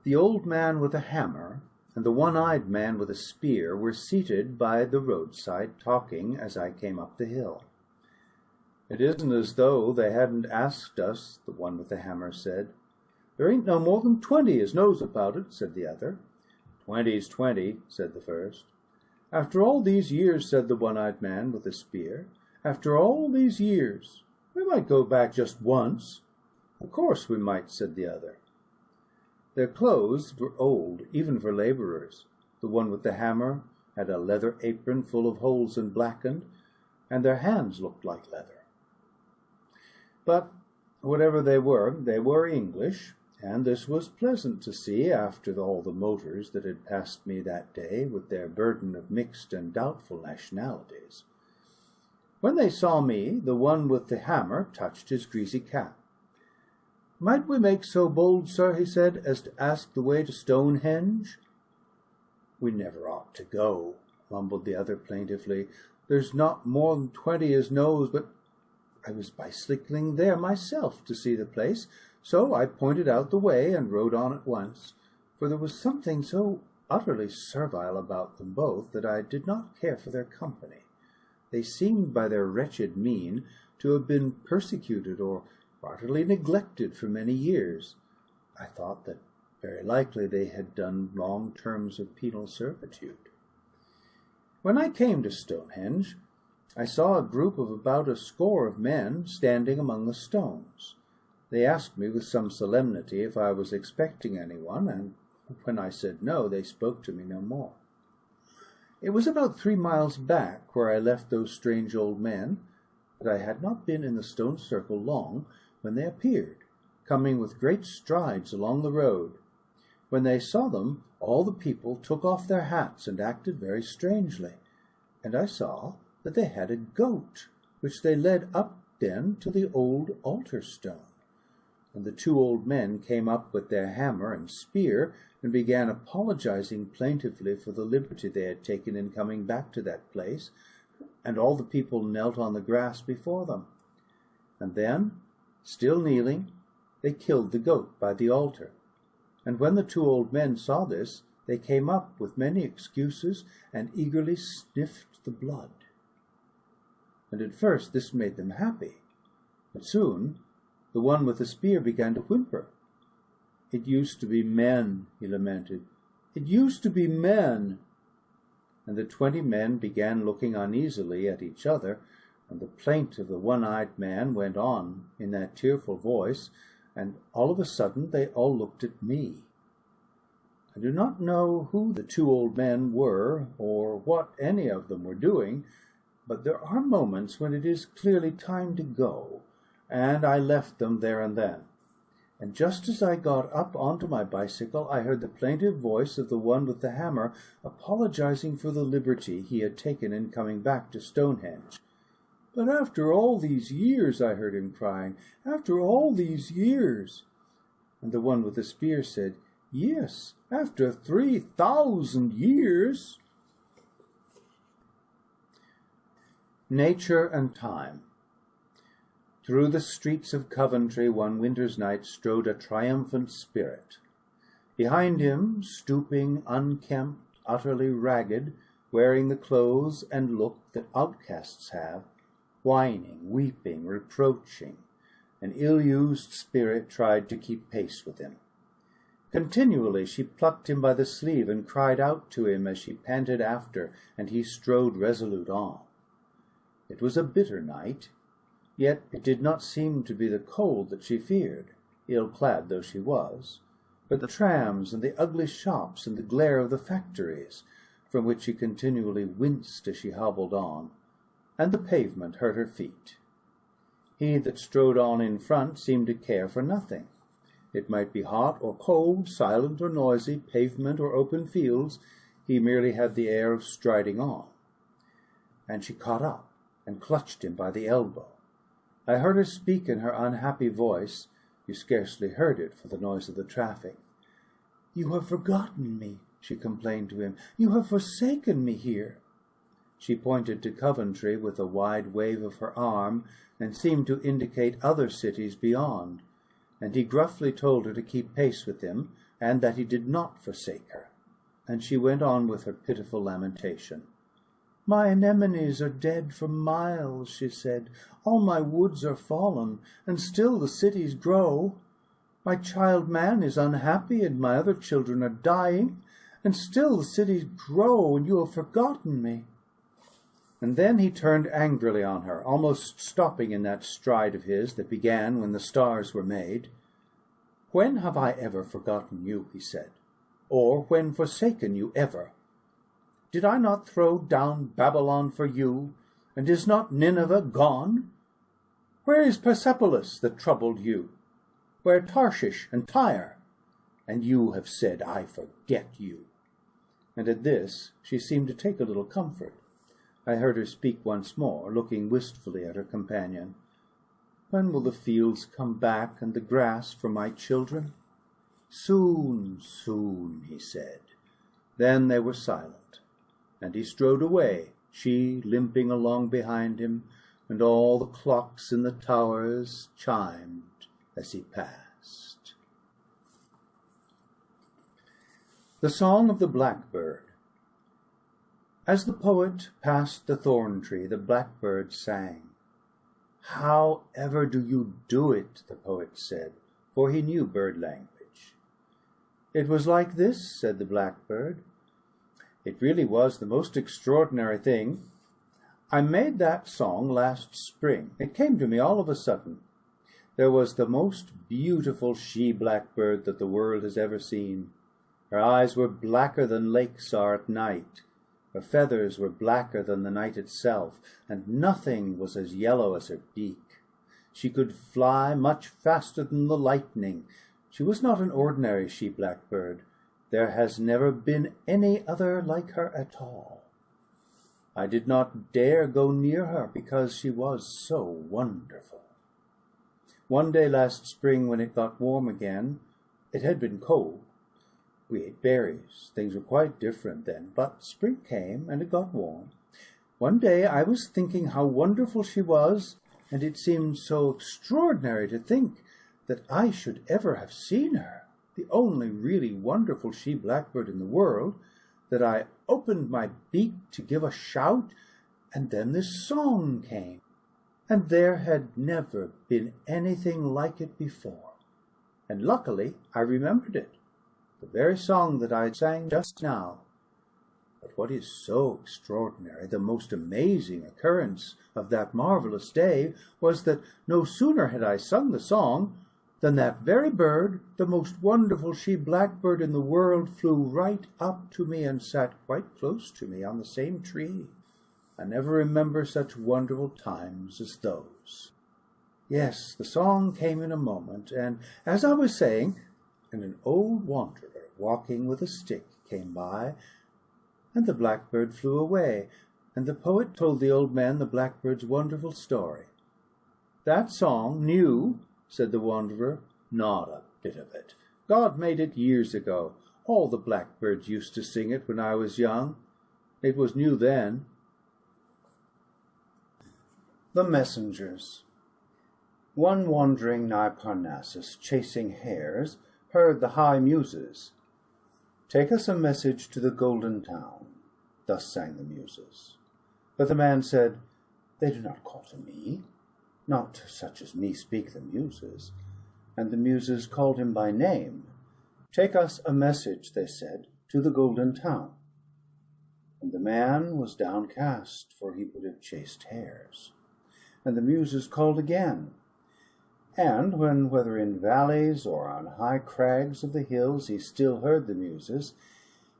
S1: The old man with a hammer and the one-eyed man with a spear were seated by the roadside talking as I came up the hill. "It isn't as though they hadn't asked us," the one with the hammer said. "There ain't no more than 20 as knows about it," said the other. "20's 20," said the first. "After all these years," said the one-eyed man with the spear, "after all these years, we might go back just once." "Of course we might," said the other. Their clothes were old, even for labourers. The one with the hammer had a leather apron full of holes and blackened, and their hands looked like leather. But whatever they were English, and this was pleasant to see after all the motors that had passed me that day with their burden of mixed and doubtful nationalities. When they saw me, the one with the hammer touched his greasy cap. "Might we make so bold, sir," he said, "as to ask the way to Stonehenge?" "We never ought to go," mumbled the other plaintively. "There's not more than 20 as knows, but I was bicycling there myself to see the place, so I pointed out the way and rode on at once, for there was something so utterly servile about them both that I did not care for their company. They seemed by their wretched mien to have been persecuted or utterly neglected for many years. I thought that very likely they had done long terms of penal servitude. When I came to Stonehenge, I saw a group of about a score of men standing among the stones. They asked me with some solemnity if I was expecting anyone, and when I said no, they spoke to me no more. It was about 3 miles back where I left those strange old men, but I had not been in the stone circle long when they appeared, coming with great strides along the road. When they saw them, all the people took off their hats and acted very strangely, and I saw that they had a goat, which they led up then to the old altar stone. And the 2 old men came up with their hammer and spear and began apologizing plaintively for the liberty they had taken in coming back to that place, and all the people knelt on the grass before them. And then, still kneeling, they killed the goat by the altar. And when the 2 old men saw this, they came up with many excuses and eagerly sniffed the blood. And at first this made them happy, but soon the one with the spear began to whimper. "It used to be men," he lamented. "It used to be men." And the 20 men began looking uneasily at each other, and the plaint of the one-eyed man went on in that tearful voice, and all of a sudden they all looked at me. I do not know who the 2 old men were, or what any of them were doing, but there are moments when it is clearly time to go, and I left them there and then. And just as I got up onto my bicycle, I heard the plaintive voice of the one with the hammer apologizing for the liberty he had taken in coming back to Stonehenge. "But after all these years," I heard him crying, "after all these years." And the one with the spear said, "Yes, after 3,000 years." Nature and Time. Through the streets of Coventry one winter's night strode a triumphant spirit. Behind him, stooping, unkempt, utterly ragged, wearing the clothes and look that outcasts have, whining, weeping, reproaching, an ill-used spirit tried to keep pace with him. Continually she plucked him by the sleeve and cried out to him as she panted after, and he strode resolute on. It was a bitter night, yet it did not seem to be the cold that she feared, ill-clad though she was, but the trams and the ugly shops and the glare of the factories, from which she continually winced as she hobbled on, and the pavement hurt her feet. He that strode on in front seemed to care for nothing. It might be hot or cold, silent or noisy, pavement or open fields, he merely had the air of striding on. And she caught up and clutched him by the elbow. I heard her speak in her unhappy voice. You scarcely heard it for the noise of the traffic. "You have forgotten me," she complained to him. "You have forsaken me here. She pointed to Coventry with a wide wave of her arm, and seemed to indicate other cities beyond, and he gruffly told her to keep pace with him, and that he did not forsake her. And she went on with her pitiful lamentation. "My anemones are dead for miles," she said. "All my woods are fallen, and still the cities grow. My child man is unhappy, and my other children are dying, and still the cities grow, and you have forgotten me." And then he turned angrily on her, almost stopping in that stride of his that began when the stars were made. "When have I ever forgotten you?" he said, "or when forsaken you ever? Did I not throw down Babylon for you, and is not Nineveh gone? Where is Persepolis that troubled you? Where Tarshish and Tyre? And you have said, 'I forget you.'" And at this she seemed to take a little comfort. I heard her speak once more, looking wistfully at her companion. "When will the fields come back, and the grass for my children?" "Soon, soon," he said. Then they were silent, and he strode away, she limping along behind him, and all the clocks in the towers chimed as he passed. The Song of the Blackbird. As the poet passed the thorn tree, the blackbird sang. "How ever do you do it?" the poet said, for he knew bird language. "It was like this," said the blackbird. "It really was the most extraordinary thing. I made that song last spring. It came to me all of a sudden. There was the most beautiful she-blackbird that the world has ever seen. Her eyes were blacker than lakes are at night. Her feathers were blacker than the night itself, and nothing was as yellow as her beak. She could fly much faster than the lightning. She was not an ordinary she-blackbird. There has never been any other like her at all. I did not dare go near her because she was so wonderful. One day last spring, when it got warm again, it had been cold. We ate berries. Things were quite different then, but spring came and it got warm. One day I was thinking how wonderful she was, and it seemed so extraordinary to think that I should ever have seen her, the only really wonderful she-blackbird in the world, that I opened my beak to give a shout, and then this song came, and there had never been anything like it before. And luckily I remembered it, the very song that I sang just now. But what is so extraordinary, the most amazing occurrence of that marvelous day, was that no sooner had I sung the song than that very bird, the most wonderful she-blackbird in the world, flew right up to me and sat quite close to me on the same tree. I never remember such wonderful times as those. Yes, the song came in a moment, and as I was saying, and an old wanderer walking with a stick came by, and the blackbird flew away, and the poet told the old man the blackbird's wonderful story. "That song new?" said the wanderer. "Not a bit of it. God made it years ago. All the blackbirds used to sing it when I was young. It was new then." The Messengers. One wandering nigh Parnassus, chasing hares, heard the high Muses. "Take us a message to the Golden Town," thus sang the Muses. But the man said, "They do not call to me. Not to such as me speak the Muses." And the Muses called him by name. "Take us a message," they said, "to the Golden Town." And the man was downcast, for he would have chased hares. And the Muses called again. And when, whether in valleys or on high crags of the hills, he still heard the Muses,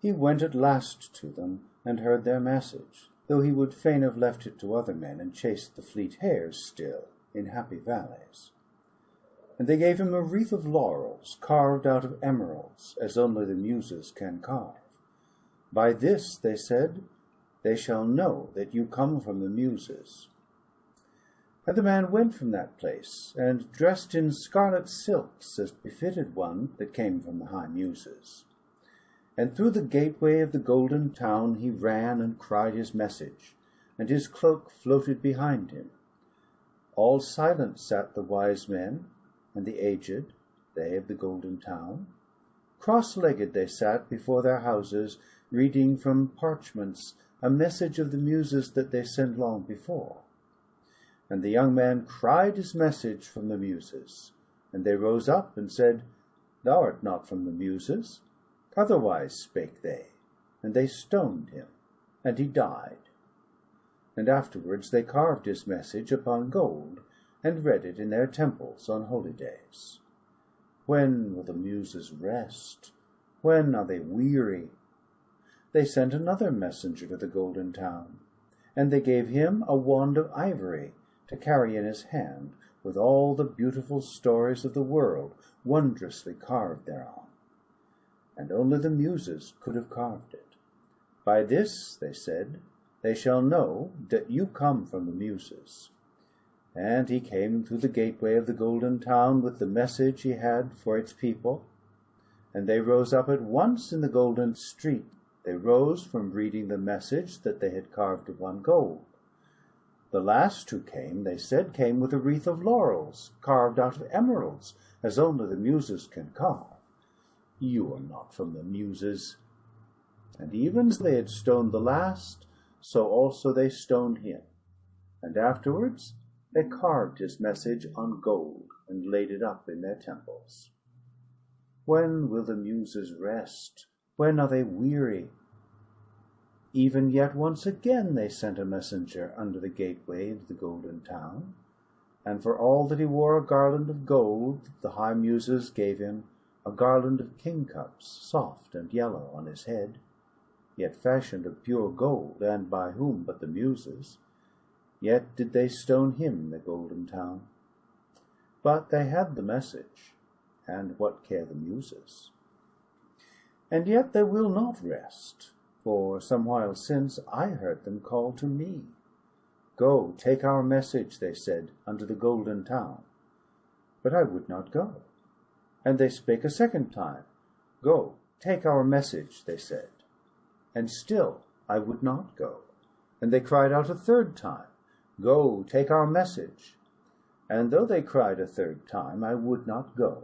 S1: he went at last to them and heard their message, though he would fain have left it to other men and chased the fleet hares still in happy valleys. And they gave him a wreath of laurels carved out of emeralds, as only the Muses can carve. "By this," they said, "they shall know that you come from the Muses." And the man went from that place, and dressed in scarlet silks, as befitted one that came from the high Muses. And through the gateway of the Golden Town he ran and cried his message, and his cloak floated behind him. All silent sat the wise men and the aged, they of the golden town. Cross-legged they sat before their houses, reading from parchments a message of the muses that they sent long before. And the young man cried his message from the muses, and they rose up and said, Thou art not from the muses. Otherwise spake they, and they stoned him, and he died. And afterwards they carved his message upon gold, and read it in their temples on holy days. When will the muses rest? When are they weary? They sent another messenger to the golden town, and they gave him a wand of ivory to carry in his hand, with all the beautiful stories of the world wondrously carved thereon. And only the muses could have carved it. By this, they said, they shall know that you come from the muses. And he came through the gateway of the golden town with the message he had for its people. And they rose up at once in the golden street. They rose from reading the message that they had carved upon gold. The last who came, they said, came with a wreath of laurels, carved out of emeralds, as only the muses can carve. You are not from the muses. And even as they had stoned the last, so also they stoned him. And afterwards they carved his message on gold, and laid it up in their temples. When will the muses rest? When are they weary? Even yet once again they sent a messenger under the gateway of the golden town, and for all that he wore a garland of gold, the high muses gave him a garland of kingcups, soft and yellow, on his head, yet fashioned of pure gold, and by whom but the muses? Yet did they stone him in the golden town. But they had the message, and what care the muses? And yet they will not rest, for some while since I heard them call to me. Go, take our message, they said, unto the golden town. But I would not go. And they spake a second time. Go, take our message, they said. And still I would not go. And they cried out a third time. Go, take our message. And though they cried a third time, I would not go.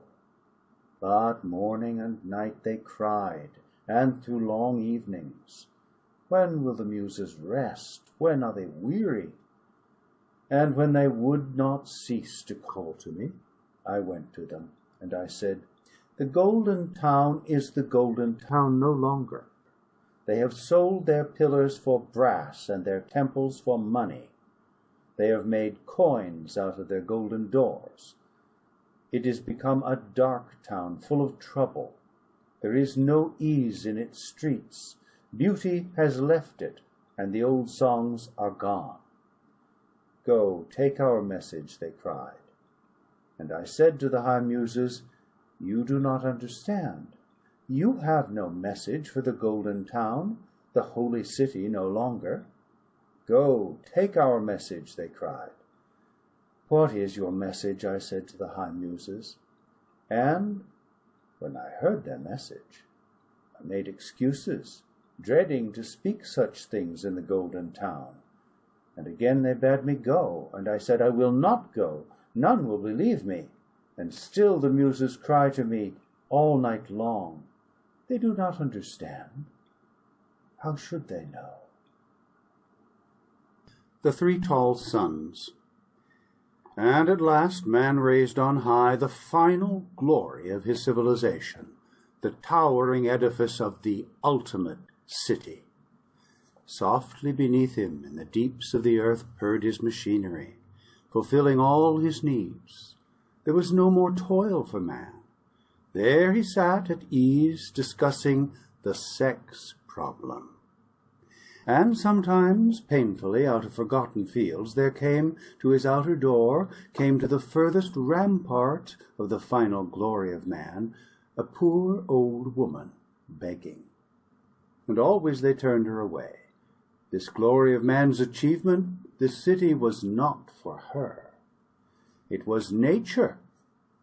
S1: But morning and night they cried, and through long evenings. When will the muses rest? When are they weary? And when they would not cease to call to me, I went to them, and I said, The golden town is the golden town no longer. They have sold their pillars for brass, and their temples for money. They have made coins out of their golden doors. It is become a dark town, full of trouble. There is no ease in its streets. Beauty has left it, and the old songs are gone. Go, take our message, they cried. And I said to the high muses, You do not understand. You have no message for the golden town, the holy city no longer. Go, take our message, they cried. What is your message? I said to the high muses. And when I heard their message, I made excuses, dreading to speak such things in the golden town. And again they bade me go, and I said, I will not go. None will believe me. And still the muses cry to me all night long. They do not understand. How should they know?
S3: The Three Tall Sons. And at last man raised on high the final glory of his civilization, the towering edifice of the ultimate city. Softly beneath him in the deeps of the earth purred his machinery, fulfilling all his needs. There was no more toil for man. There he sat at ease, discussing the sex problem. And sometimes, painfully, out of forgotten fields, there came to his outer door, came to the furthest rampart of the final glory of man, a poor old woman begging. And always they turned her away. This glory of man's achievement, this city was not for her. It was nature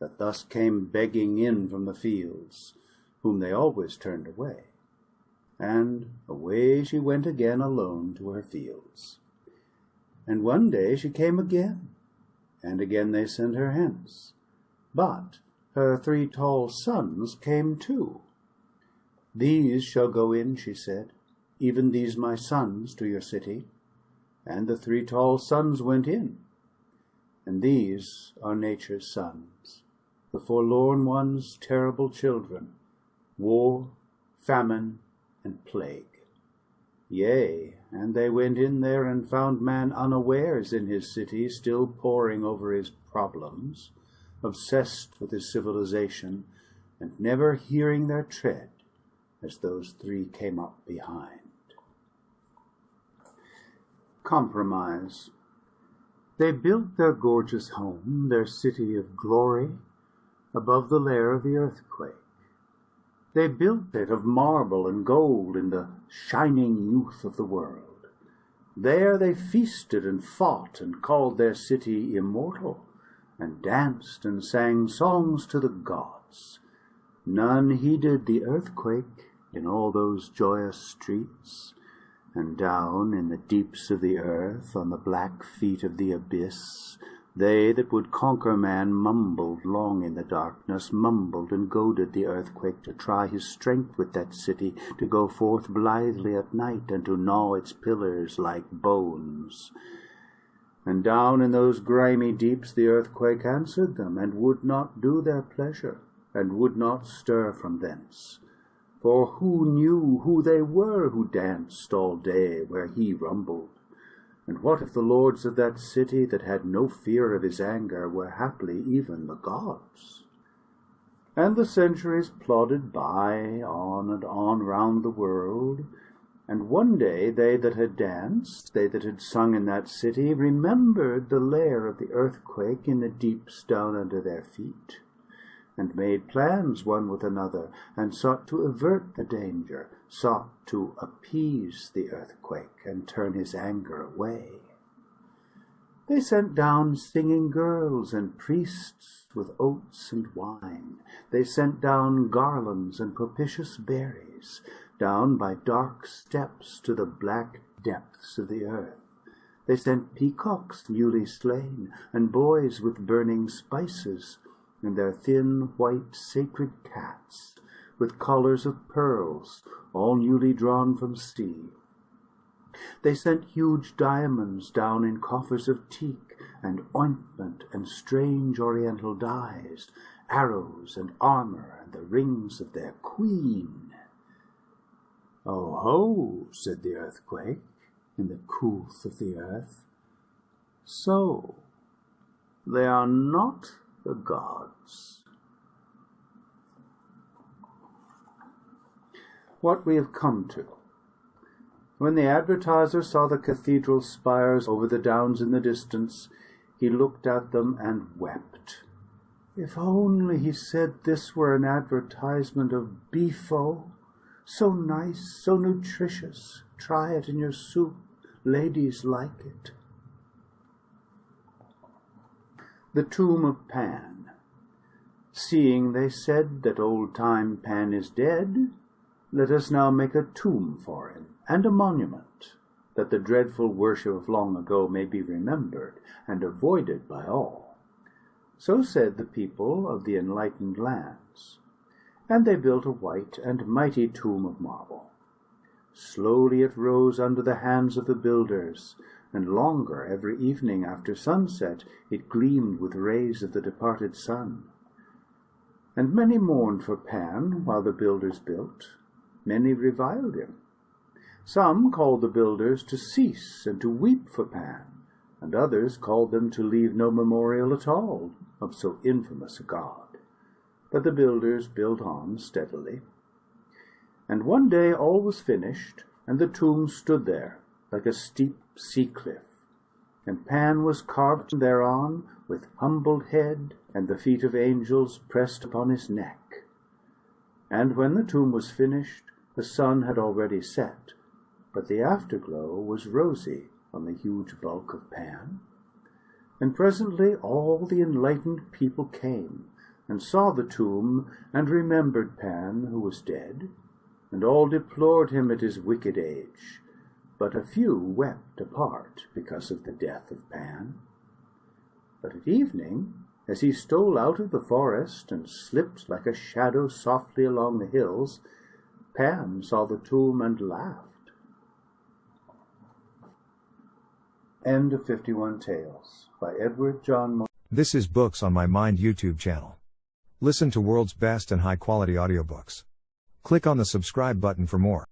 S3: that thus came begging in from the fields, whom they always turned away. And away she went again alone to her fields. And one day she came again, and again they sent her hence. But her 3 tall sons came too. These shall go in, she said, even these my sons, to your city. And the 3 tall sons went in. And these are nature's sons, the forlorn ones' terrible children, war, famine, and plague. Yea, and they went in there and found man unawares in his city, still poring over his problems, obsessed with his civilization, and never hearing their tread as those 3 came up behind. Compromise. They built their gorgeous home, their city of glory, above the lair of the earthquake. They built it of marble and gold in the shining youth of the world. There they feasted and fought and called their city immortal, and danced and sang songs to the gods. None heeded the earthquake in all those joyous streets, and down in the deeps of the earth, on the black feet of the abyss, they that would conquer man mumbled long in the darkness, mumbled and goaded the earthquake to try his strength with that city, to go forth blithely at night, and to gnaw its pillars like bones. And down in those grimy deeps the earthquake answered them, and would not do their pleasure, and would not stir from thence. For who knew who they were who danced all day where he rumbled? And what if the lords of that city, that had no fear of his anger, were haply even the gods? And the centuries plodded by, on and on round the world, and one day they that had danced, they that had sung in that city, remembered the lair of the earthquake in the deeps down under their feet, and made plans one with another, and sought to avert the danger, sought to appease the earthquake and turn his anger away. They sent down singing girls and priests with oats and wine. They sent down garlands and propitious berries, down by dark steps to the black depths of the earth. They sent peacocks newly slain, and boys with burning spices, and their thin white sacred cats, with collars of pearls, all newly drawn from sea. They sent huge diamonds down in coffers of teak, and ointment and strange oriental dyes, arrows and armor, and the rings of their queen. "Oh ho," said the earthquake, in the coolth of the earth. "So, they are not the gods." What we have come to. When the advertiser saw the cathedral spires over the downs in the distance, he looked at them and wept. If only, he said, this were an advertisement of beefo, so nice, so nutritious. Try it in your soup. Ladies like it. The tomb of Pan. Seeing, they said, that old-time Pan is dead, let us now make a tomb for him, and a monument, that the dreadful worship of long ago may be remembered and avoided by all. So said the people of the enlightened lands, and they built a white and mighty tomb of marble. Slowly it rose under the hands of the builders, and longer every evening after sunset it gleamed with rays of the departed sun. And many mourned for Pan while the builders built, many reviled him. Some called the builders to cease and to weep for Pan, and others called them to leave no memorial at all of so infamous a god. But the builders built on steadily. And one day all was finished, and the tomb stood there like a steep sea cliff, and Pan was carved thereon with humbled head, and the feet of angels pressed upon his neck. And when the tomb was finished, the sun had already set, but the afterglow was rosy on the huge bulk of Pan. And presently all the enlightened people came, and saw the tomb, and remembered Pan, who was dead, and all deplored him at his wicked age. but a few wept apart because of the death of Pan. But at evening, as he stole out of the forest and slipped like a shadow softly along the hills, Pan saw the tomb and laughed. End of 51 Tales by Edward John Moore.
S2: This is Books on My Mind YouTube channel. Listen to world's best and high quality audiobooks. Click on the subscribe button for more.